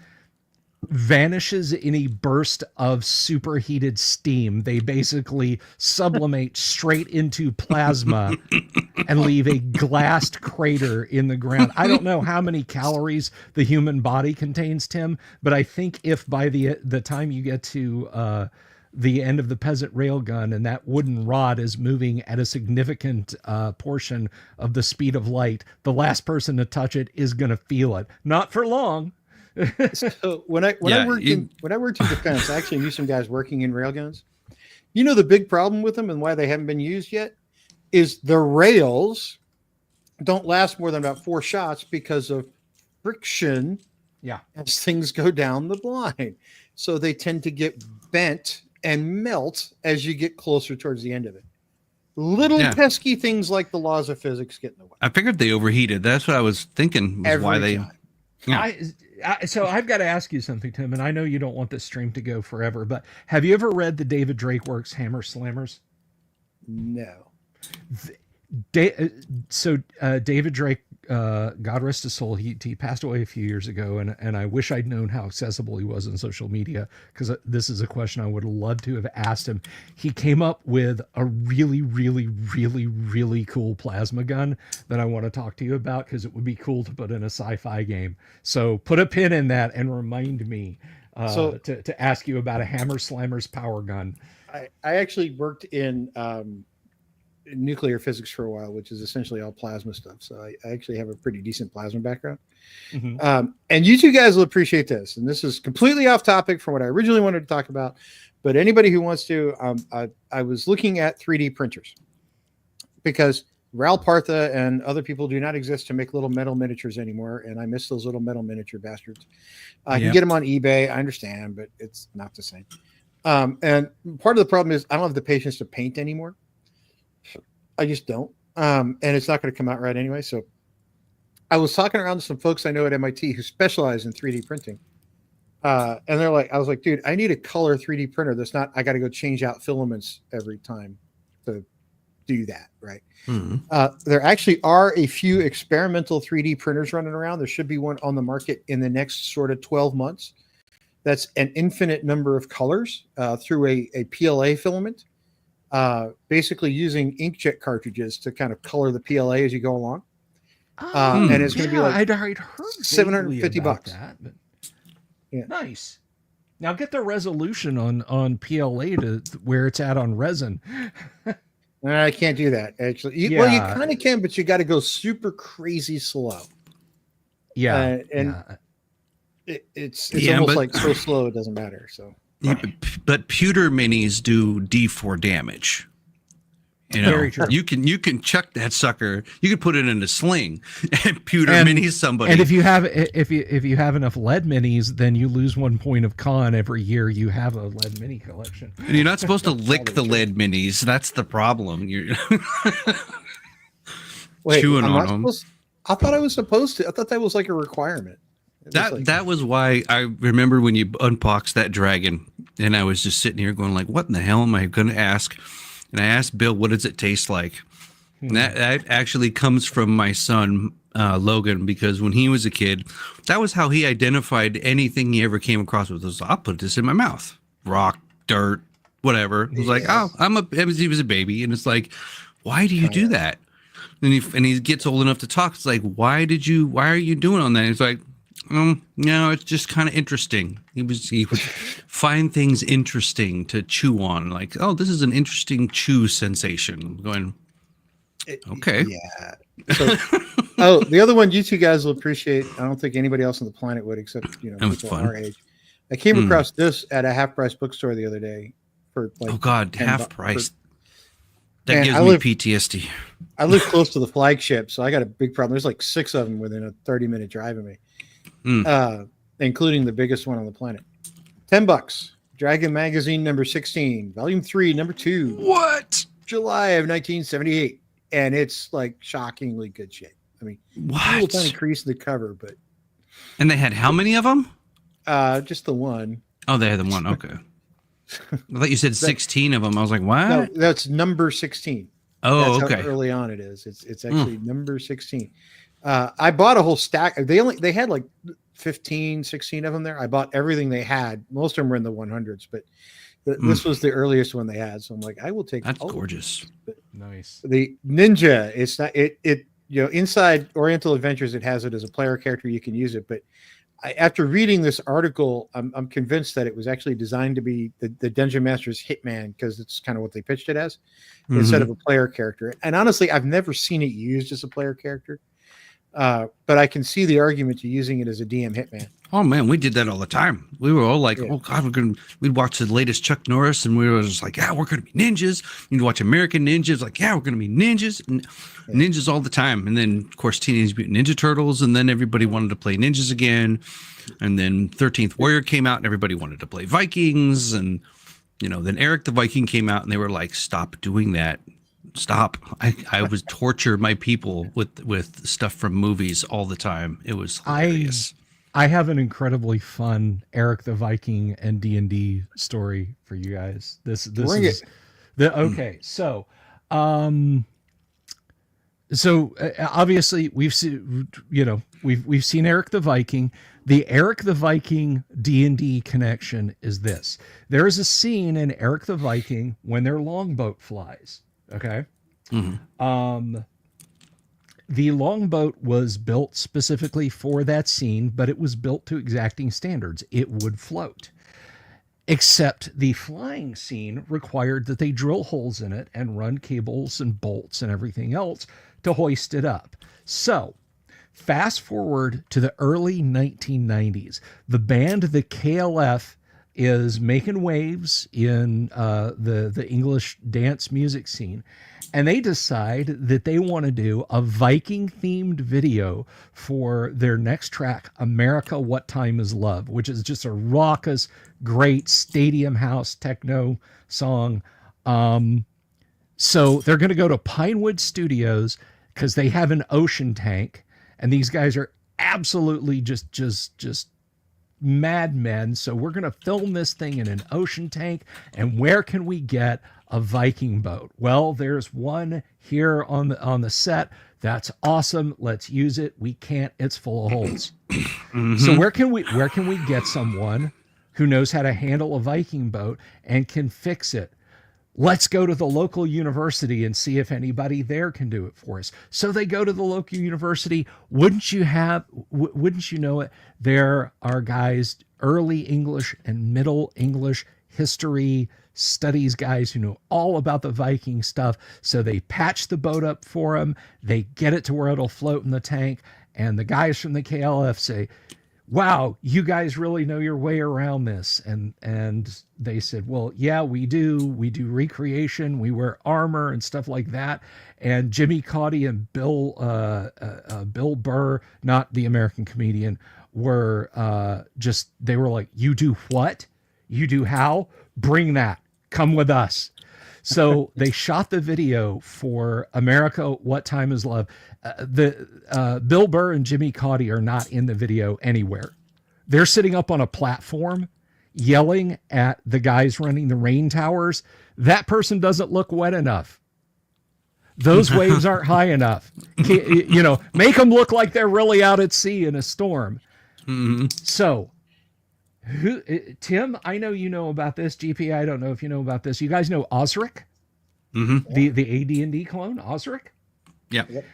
vanishes in a burst of superheated steam. They basically sublimate straight into plasma and leave a glassed crater in the ground. I don't know how many calories the human body contains, Tim, but I think if by the time you get to the end of the peasant railgun and that wooden rod is moving at a significant portion of the speed of light, the last person to touch it is going to feel it. Not for long. So when I worked in defense, I actually knew some guys working in railguns. The big problem with them and why they haven't been used yet is the rails don't last more than about 4 shots because of friction. Yeah, as things go down the line, so they tend to get bent and melt as you get closer towards the end of it. Little pesky things like the laws of physics get in the way. I figured they overheated. That's what I was thinking. Was why they? Time. Yeah. So I've got to ask you something, Tim, and I know you don't want this stream to go forever, but have you ever read the David Drake works Hammer Slammers? No. David Drake, God rest his soul, he passed away a few years ago, and I wish I'd known how accessible he was on social media, because this is a question I would love to have asked him. He came up with a really, really, really, really cool plasma gun that I want to talk to you about, because it would be cool to put in a sci-fi game. So put a pin in that and remind me to ask you about a Hammer Slammers power gun. I actually worked in nuclear physics for a while, which is essentially all plasma stuff. So I actually have a pretty decent plasma background. Mm-hmm. And you two guys will appreciate this. And this is completely off topic from what I originally wanted to talk about. But anybody who wants to, I was looking at 3D printers because Ral Partha and other people do not exist to make little metal miniatures anymore. And I miss those little metal miniature bastards. I can get them on eBay. I understand, but it's not the same. And part of the problem is I don't have the patience to paint anymore. I just don't. And it's not going to come out right anyway. So I was talking around to some folks I know at MIT who specialize in 3D printing. And they're like, I was like, dude, I need a color 3D printer that's not, I got to go change out filaments every time to do that. Right. Mm-hmm. There actually are a few experimental 3D printers running around. There should be one on the market in the next sort of 12 months. That's an infinite number of colors through a PLA filament. Basically using inkjet cartridges to kind of color the PLA as you go along. And it's going to be like I'd heard $750. That, but yeah. Nice. Now get the resolution on PLA to where it's at on resin. I can't do that actually. Well, you kind of can, but you got to go super crazy slow. Yeah. It's almost like so slow it doesn't matter. So. Yeah, but pewter minis do D4 damage. Very true. You can chuck that sucker. You can put it in a sling and pewter minis somebody. And if you have enough lead minis, then you lose 1 point of con every year you have a lead mini collection. And you're not supposed to lick the lead minis. That's the problem. You're Wait, chewing on them. I thought I was supposed to. I thought that was like a requirement. That was why I remember when you unboxed that dragon, and I was just sitting here going like, "What in the hell am I going to ask?" And I asked Bill, "What does it taste like?" And that actually comes from my son Logan, because when he was a kid, that was how he identified anything he ever came across with. Was, I'll put this in my mouth, rock, dirt, whatever. It was like, oh, he was a baby, and it's like, why do you do that? And he gets old enough to talk. It's like, why are you doing on that? And it's like, no, it's just kind of interesting. He would find things interesting to chew on. Like, oh, this is an interesting chew sensation. I'm going, okay. Yeah. So, the other one you two guys will appreciate. I don't think anybody else on the planet would, except people our age. I came across this at a half-price bookstore the other day for like, oh God, half price. That and gives me PTSD. I live close to the flagship, so I got a big problem. There's like 6 of them within a 30-minute drive of me, including the biggest one on the planet. $10. Dragon Magazine number 16, volume 3, number 2. What? July of 1978, and it's like shockingly good shape. I mean, what? A little tiny crease in the cover, but. And they had how many of them? Just the one. Oh, they had the one. Okay. I thought you said 16 of them. I was like, what? No, that's number 16. Oh, that's okay. How early on it is. It's actually number 16. I bought a whole stack. They had like 15, 16 of them there. I bought everything they had. Most of them were in the 100s, but this was the earliest one they had. So I'm like, I will take. That's gorgeous. Nice. The Ninja. It's not it. Inside Oriental Adventures, it has it as a player character. You can use it, but after reading this article, I'm convinced that it was actually designed to be the Dungeon Master's Hitman, because it's kind of what they pitched it as, instead of a player character. And honestly, I've never seen it used as a player character, but I can see the argument to using it as a DM Hitman. Oh man, we did that all the time. We were all like, "Oh God, we'd watch the latest Chuck Norris, and we were just like, yeah, we're gonna be ninjas." You'd watch American Ninjas, like, yeah, we're gonna be ninjas, and ninjas all the time. And then of course Teenage Mutant Ninja Turtles, and then everybody wanted to play ninjas again. And then 13th Warrior came out, and everybody wanted to play Vikings, and then Eric the Viking came out, and they were like, "Stop doing that. Stop." I was torture my people with stuff from movies all the time. It was hilarious. I have an incredibly fun Eric the Viking and D&D story for you guys. This is okay. So, obviously we've seen, we've seen Eric the Viking. The Eric the Viking D&D connection is this. There is a scene in Eric the Viking when their longboat flies. Okay. The longboat was built specifically for that scene, but it was built to exacting standards. It would float. Except the flying scene required that they drill holes in it and run cables and bolts and everything else to hoist it up. So, fast forward to the early 1990s. The band, the KLF, is making waves in the English dance music scene. And they decide that they want to do a Viking-themed video for their next track, America, What Time Is Love, which is just a raucous, great stadium house techno song. So they're going to go to Pinewood Studios because they have an ocean tank, and these guys are absolutely just madmen. So we're going to film this thing in an ocean tank, and where can we get a Viking boat? Well, there's one here on the set. That's awesome. Let's use it. We can't. It's full of holes. So where can we get someone who knows how to handle a Viking boat and can fix it? Let's go to the local university and see if anybody there can do it for us. So they go to the local university. Wouldn't you know it? There are guys, early English and middle English history studies guys who know all about the Viking stuff. So they patch the boat up for them. They get it to where it'll float in the tank. And the guys from the KLF say, "Wow, you guys really know your way around this." And they said, "Well, yeah, we do. We do recreation. We wear armor and stuff like that." And Jimmy Cauty and Bill Burr, not the American comedian, were they were like, "You do what? You do how? Bring that. Come with us." So they shot the video for America, What Time Is Love. Bill Burr and Jimmy Cauty are not in the video anywhere. They're sitting up on a platform yelling at the guys running the rain towers. That person doesn't look wet enough. Those waves aren't high enough. Make them look like they're really out at sea in a storm. Mm-hmm. So, Tim, I know you know about this. GP, I don't know if you know about this. You guys know Osric? Mm-hmm. The AD&D clone, Osric? Yeah. Yep.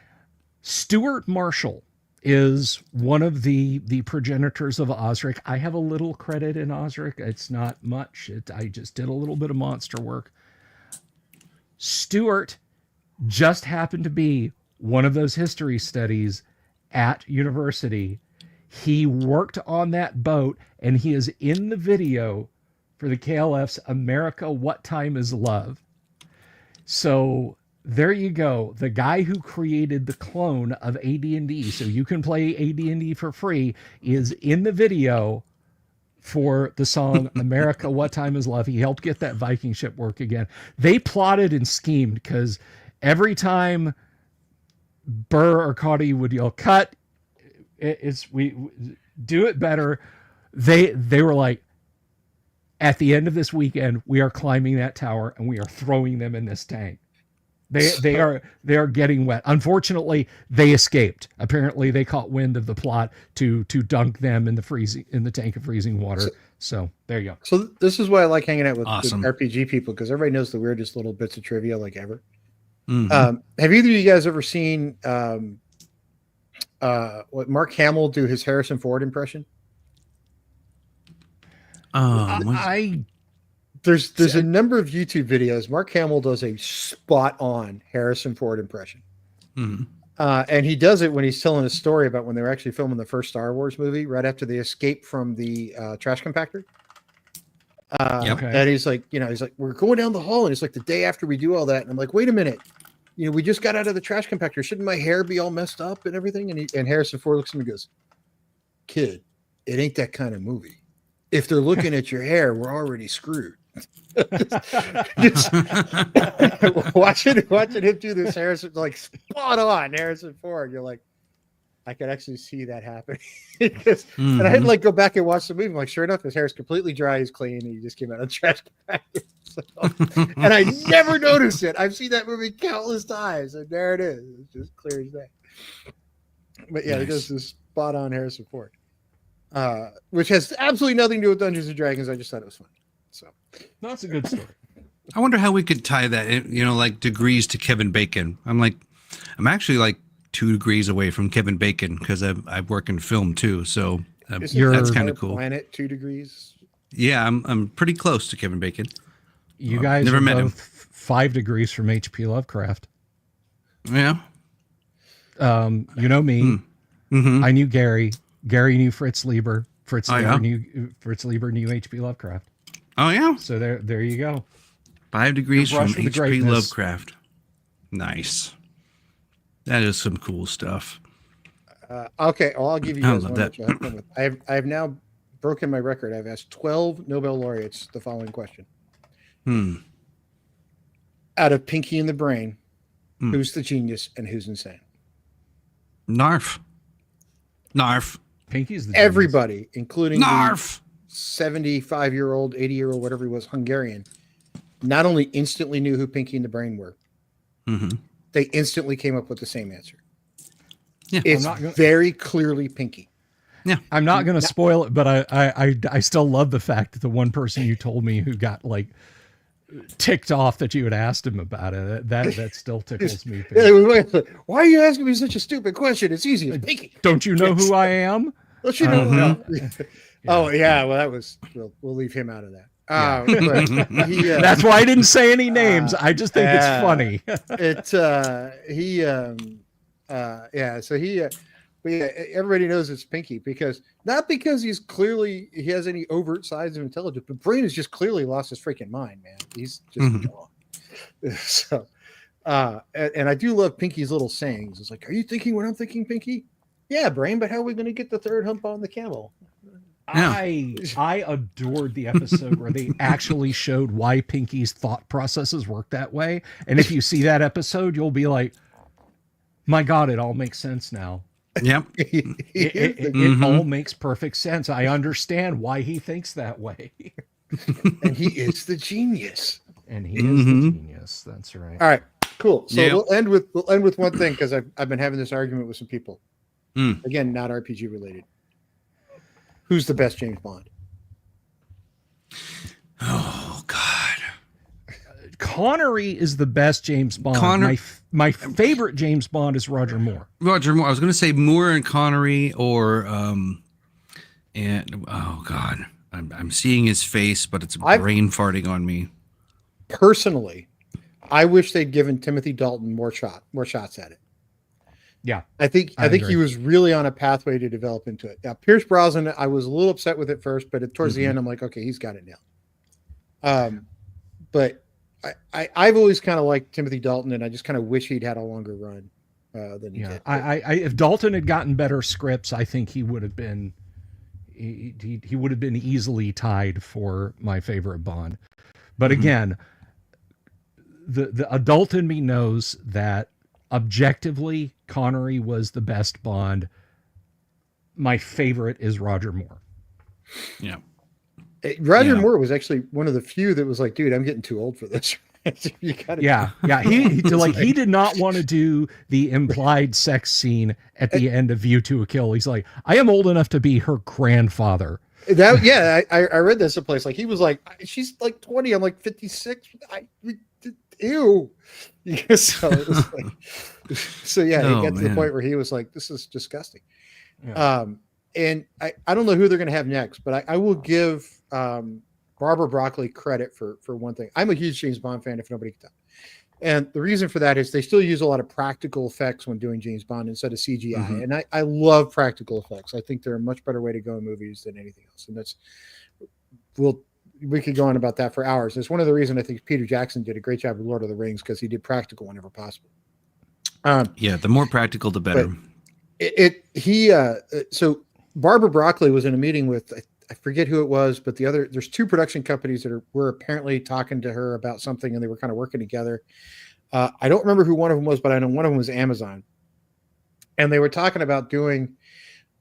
Stuart Marshall is one of the progenitors of Osric. I have a little credit in Osric. It's not much. I just did a little bit of monster work. Stuart just happened to be one of those history studies at university. He worked on that boat, and he is in the video for the KLF's America, What Time Is Love? So there you go. The guy who created the clone of AD&D, so you can play AD&D for free, is in the video for the song America, What Time Is Love? He helped get that Viking ship work again. They plotted and schemed because every time Burr or Caudy would yell, cut, we do it better. They were like, at the end of this weekend, we are climbing that tower and we are throwing them in this tank. They are getting wet. Unfortunately, they escaped. Apparently, they caught wind of the plot to dunk them in the tank of freezing water. So there you go. So this is why I like hanging out with Awesome. RPG people, because everybody knows the weirdest little bits of trivia like ever. Mm-hmm. Have either of you guys ever seen what Mark Hamill do his Harrison Ford impression? There's a number of YouTube videos. Mark Hamill does a spot on Harrison Ford impression. Mm-hmm. And he does it when he's telling a story about when they were actually filming the first Star Wars movie, right after they escaped from the trash compactor. Yep. And he's like, we're going down the hall, and it's like the day after we do all that. And I'm like, wait a minute, we just got out of the trash compactor. Shouldn't my hair be all messed up and everything? And Harrison Ford looks at me and goes, kid, it ain't that kind of movie. If they're looking at your hair, we're already screwed. just watching him do this Harrison, like spot on Harrison Ford. You're like, I could actually see that happening. And I had to go back and watch the movie. I'm like, sure enough, his hair is completely dry. He's clean. And he just came out of the trash compactor. And I never noticed it. I've seen that movie countless times, and there it is. It's just clear as day. But yeah, He does this spot on Harrison Ford, which has absolutely nothing to do with Dungeons and Dragons. I just thought it was funny. So that's a good story. I wonder how we could tie that in, like degrees to Kevin Bacon. I'm actually like 2 degrees away from Kevin Bacon because I work in film too. So that's kind of cool. Planet 2 degrees. Yeah, I'm pretty close to Kevin Bacon. You guys never are met both him. 5 degrees from H.P. Lovecraft. Yeah. You know me. Mm-hmm. I knew Gary. Gary knew Fritz Lieber. Fritz Lieber knew H.P. Lovecraft. Oh yeah. So there you go. 5 degrees from Brush with the H.P. greatness. Lovecraft. Nice. That is some cool stuff. Okay, well, I'll give you I guys love one that. that you'll have fun with. I have now broken my record. I've asked 12 Nobel laureates the following question. Out of Pinky and the Brain, who's the genius and who's insane? Narf. Pinky's the Everybody, including Narf. 75-year-old, 80-year-old, whatever he was, Hungarian, not only instantly knew who Pinky and the Brain were, they instantly came up with the same answer. Yeah, it's very clearly Pinky. Yeah, I'm not going to spoil it, but I still love the fact that the one person you told me who got ticked off that you had asked him about it, that still tickles me. Why are you asking me such a stupid question? It's easy. It's Pinky. Don't you know who I am? Don't you know? Oh yeah, well that was we'll leave him out of that. But that's why I didn't say any names. I just think it's funny. But yeah, everybody knows it's Pinky not because he has any overt signs of intelligence, but Brain has just clearly lost his freaking mind, man. He's just gone. So, and I do love Pinky's little sayings. It's like, are you thinking what I'm thinking, Pinky? Yeah, Brain, but how are we going to get the third hump on the camel? I adored the episode where they actually showed why Pinky's thought processes work that way. And if you see that episode, you'll be like, my God, it all makes sense now. Yep. It all makes perfect sense. I understand why he thinks that way. And he is the genius. And he is the genius. That's right. All right, cool. So we'll end with one thing, because I've been having this argument with some people. Again, not RPG related. Who's the best James Bond? Oh God, Connery is the best James Bond. My favorite James Bond is Roger Moore. Roger Moore. I was going to say Moore and Connery, or and oh God, I'm seeing his face, but it's brain farting on me. Personally, I wish they'd given Timothy Dalton more shots at it. Yeah, I think agree. he was really on a pathway to develop into it. Now, Pierce Brosnan, I was a little upset with it first, but towards the end, I'm like, okay, he's got it now. But I've always kind of liked Timothy Dalton, and I just kind of wish he'd had a longer run than he did. If Dalton had gotten better scripts, I think he would have been he would have been easily tied for my favorite Bond. But again, the adult in me knows that objectively Connery was the best Bond. My favorite is Roger Moore. Yeah. Roger Moore was actually one of the few that was like, dude, I'm getting too old for this. You gotta he did not want to do the implied sex scene at the end of View to a Kill. He's like, I am old enough to be her grandfather. I read this someplace. Like, he was like, she's like 20, I'm like 56. Ew. So it was like, he got to the point where he was like, this is disgusting. And I don't know who they're going to have next, but I will give Barbara Broccoli credit for one thing. I'm a huge James Bond fan, if nobody can tell. And the reason for that is they still use a lot of practical effects when doing James Bond instead of CGI. And I love practical effects. I think they're a much better way to go in movies than anything else. And we could go on about that for hours. It's one of the reasons I think Peter Jackson did a great job with Lord of the Rings, because he did practical whenever possible. The more practical, the better. So Barbara Broccoli was in a meeting with, I forget who it was, but there's two production companies that were apparently talking to her about something, and they were kind of working together. I don't remember who one of them was, but I know one of them was Amazon. And they were talking about doing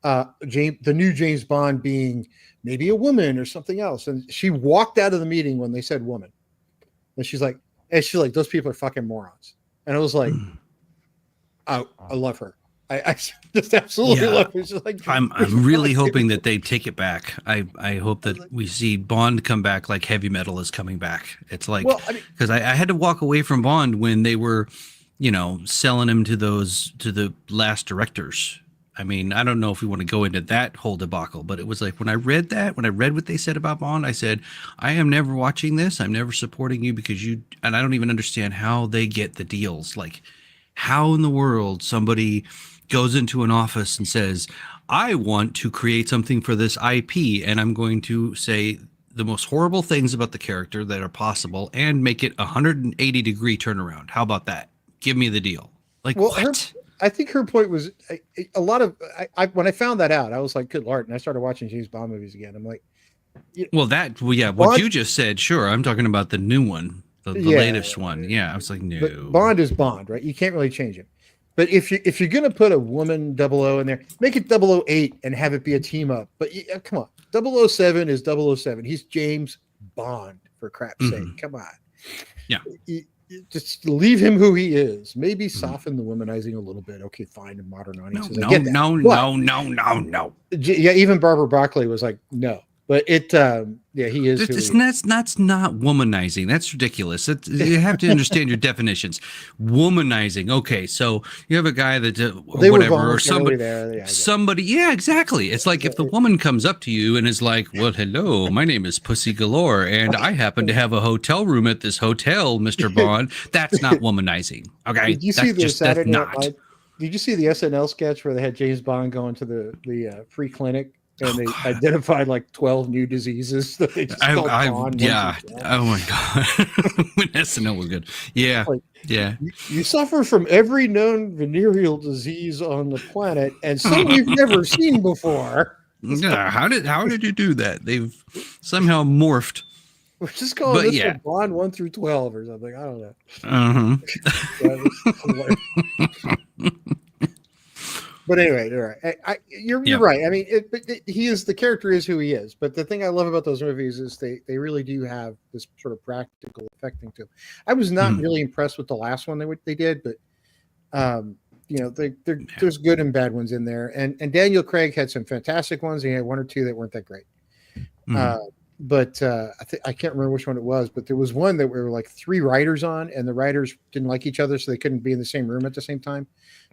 the new James Bond being maybe a woman or something else. And she walked out of the meeting when they said woman. And she's like, those people are fucking morons. And I was like, I love her. I just absolutely love her. She's like, I'm really hoping that they take it back. I hope that we see Bond come back like heavy metal is coming back. It's like, because I had to walk away from Bond when they were, selling him to the last directors. I mean, I don't know if we want to go into that whole debacle, but it was like when I read what they said about Bond, I said, I am never watching this. I'm never supporting you because and I don't even understand how they get the deals. Like, how in the world somebody goes into an office and says, I want to create something for this IP, and I'm going to say the most horrible things about the character that are possible and make it 180-degree turnaround. How about that? Give me the deal. Like, what? I think her point was a lot of, when I found that out, I was like, good Lord. And I started watching James Bond movies again. I'm like, what you just said, sure. I'm talking about the new one, the latest one. Yeah. I was like, no. But Bond is Bond, right? You can't really change him. But if you're going to put a woman 00 in there, make it 008 and have it be a team up. But come on, 007 is 007. He's James Bond, for crap's sake. Come on. Yeah. Just leave him who he is. Maybe soften the womanizing a little bit. Okay, fine. And modern audiences. No. Yeah, even Barbara Broccoli was like, no. But he is. That's not womanizing. That's ridiculous. You have to understand your definitions. Womanizing. Okay, so you have a guy that or somebody. Yeah, exactly. It's like if the woman comes up to you and is like, "Well, hello, my name is Pussy Galore, and I happen to have a hotel room at this hotel, Mr. Bond." That's not womanizing. Okay, Did you see the Saturday Night Live? Did you see the SNL sketch where they had James Bond going to the free clinic? And they identified like 12 new diseases that they just called Bond. Yeah. Oh my God. When SNL was good. Yeah. You suffer from every known venereal disease on the planet and some we've never seen before. Yeah, how did you do that? They've somehow morphed. We're just calling But this yeah. one Bond 1 through 12 or something. I don't know. Uh-huh. That was but anyway, all right. You're Yeah. right. I mean, he is, the character is who he is. But the thing I love about those movies is they really do have this sort of practical effecting to them. I was not really impressed with the last one they did, but you know, there's good and bad ones in there. And Daniel Craig had some fantastic ones. He had one or two that weren't that great. But I can't remember which one it was, but there was one that we were like 3 writers on, and the writers didn't like each other, so they couldn't be in the same room at the same time,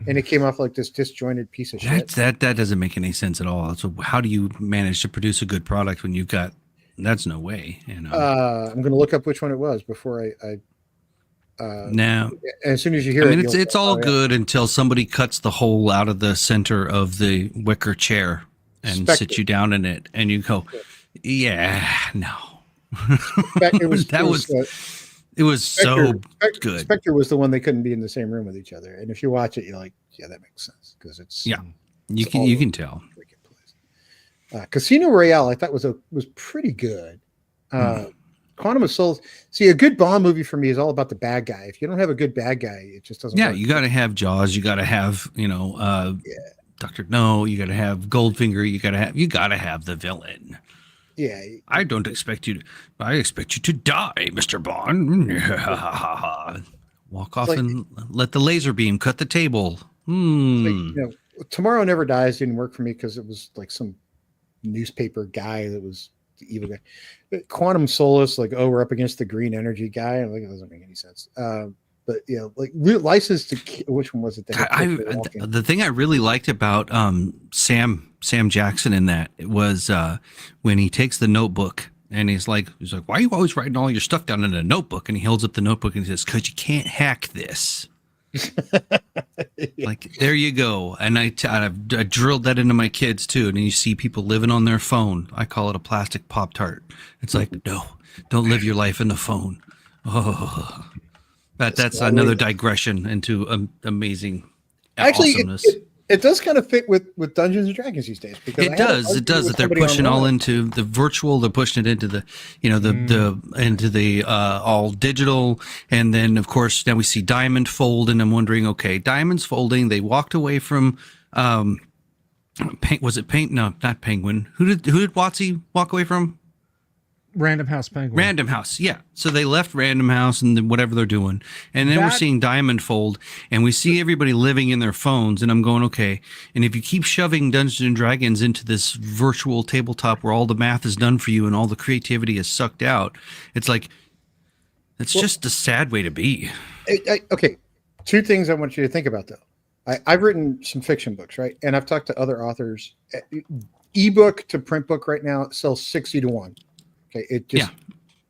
and it came off like this disjointed piece of shit. That doesn't make any sense at all. So how do you manage to produce a good product when you've got? That's no way. You know. I'm going to look up which one it was before I now, as soon as you hear I mean, it, it's all good until somebody cuts the hole out of the center of the wicker chair and sits you down in it, and you go, "Yeah, no." It was so good. Spectre was the one they couldn't be in the same room with each other, and if you watch it, you're like, "Yeah, that makes sense," because it's you can tell. Casino Royale, I thought was pretty good. Quantum of Solace. See, a good Bond movie for me is all about the bad guy. If you don't have a good bad guy, it just doesn't. Yeah, work. you got to have Jaws. You got to have Dr. No. You got to have Goldfinger. You got to have the villain. Yeah, I don't expect you. I expect you to die, Mr. Bond. Walk off and let the laser beam cut the table. Tomorrow Never Dies didn't work for me because it was like some newspaper guy that was the evil guy. Quantum Solace, like, we're up against the green energy guy, and like, it doesn't make any sense. But like License to Kill, which one was it? The thing I really liked about Sam Jackson in that was when he takes the notebook and he's like, why are you always writing all your stuff down in a notebook? And he holds up the notebook and he says, because you can't hack this. Like, there you go. And I drilled that into my kids too. And you see people living on their phone. I call it a plastic Pop-Tart. It's like, no, don't live your life in the phone. Oh, that's another digression into amazing awesomeness. It does kind of fit with Dungeons and Dragons these days, because it does. That they're pushing all into the virtual. They're pushing it into the, into the all digital. And then of course now we see Diamond fold, and I'm wondering, okay, Diamond's folding. They walked away from, was it Paint? No, not Penguin. Who did WotC walk away from? Random House Penguin. Random House, yeah. So they left Random House and whatever they're doing. And then we're seeing Diamond fold, and we see everybody living in their phones, and I'm going, okay. And if you keep shoving Dungeons and Dragons into this virtual tabletop where all the math is done for you and all the creativity is sucked out, it's like, it's just a sad way to be. Okay, 2 things I want you to think about, though. I've written some fiction books, right? And I've talked to other authors. Ebook to print book right now sells 60 to 1. Okay, it just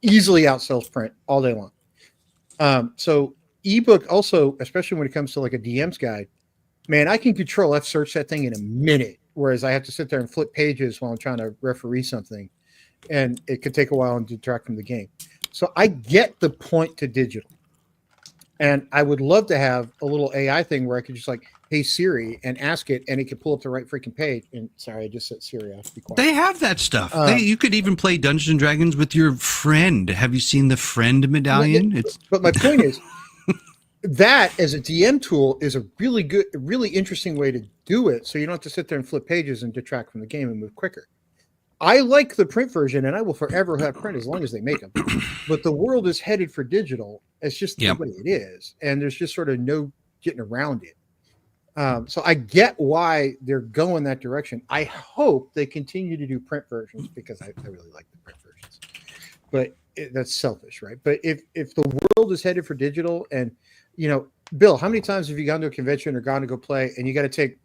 easily outsells print all day long. So ebook also, especially when it comes to like a DM's guide, man, I can Control F search that thing in a minute, whereas I have to sit there and flip pages while I'm trying to referee something, and it could take a while and detract from the game. So I get the point to digital, and I would love to have a little AI thing where I could just like, hey Siri, and ask it, and it could pull up the right freaking page. And sorry, I just set Siri off. Be quiet. They have that stuff. You could even play Dungeons and Dragons with your friend. Have you seen the friend medallion? But my point is, that as a DM tool is a really good, really interesting way to do it. So you don't have to sit there and flip pages and detract from the game and move quicker. I like the print version, and I will forever have print as long as they make them. But the world is headed for digital. It's just the way it is, and there's just sort of no getting around it. So I get why they're going that direction. I hope they continue to do print versions, because I really like the print versions. But that's selfish, right? But if the world is headed for digital, and Bill, how many times have you gone to a convention or gone to go play, and you got to take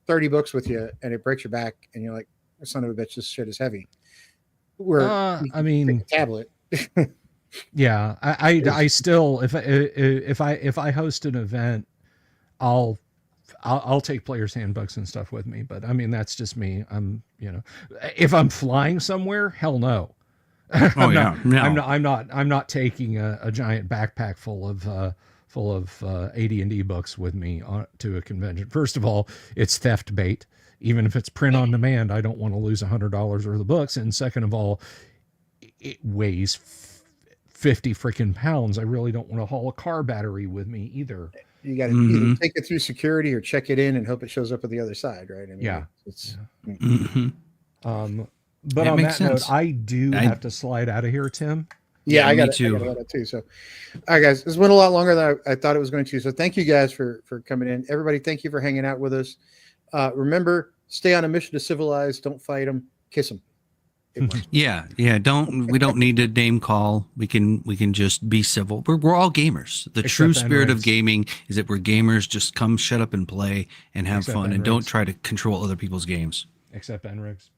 30 books with you, and it breaks your back, and you're like, son of a bitch, this shit is heavy. I mean, take a tablet. Yeah, I still, if I host an event, I'll take players' handbooks and stuff with me. But I mean, that's just me. If I'm flying somewhere, hell no. I'm not taking a giant backpack full full of AD&D books with me to a convention. First of all, it's theft bait. Even if it's print on demand, I don't want to lose $100 worth of books. And second of all, it weighs 50 freaking pounds. I really don't want to haul a car battery with me either. You got to either take it through security or check it in and hope it shows up at the other side, right? I mean, yeah. It's. But on that note, I do have to slide out of here, Tim. Yeah, I got it too. So, all right, guys, this went a lot longer than I thought it was going to. So, thank you guys for coming in. Everybody, thank you for hanging out with us. Remember, stay on a mission to civilize. Don't fight them. Kiss them. Yeah. We don't need a name call. We can just be civil. We're all gamers. The true spirit of gaming is that we're gamers. Just come, shut up, and play and have fun, and don't try to control other people's games. Except Ben Riggs.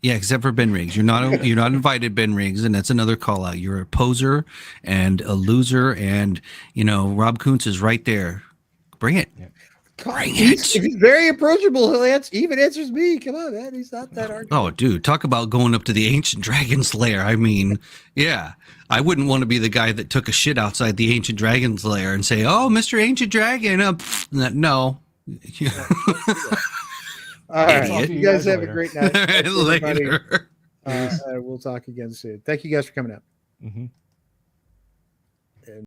Yeah, except for Ben Riggs. You're not invited, Ben Riggs, and that's another call out. You're a poser and a loser, and Rob Kuntz is right there. Bring it. Yeah. He's very approachable. He even answers me. Come on, man. He's not that hard. Oh, dude, talk about going up to the Ancient Dragon's lair. I mean, yeah, I wouldn't want to be the guy that took a shit outside the Ancient Dragon's lair and say, "Oh, Mr. Ancient Dragon." No. All right. You guys have a great night. Later. We'll talk again soon. Thank you guys for coming out.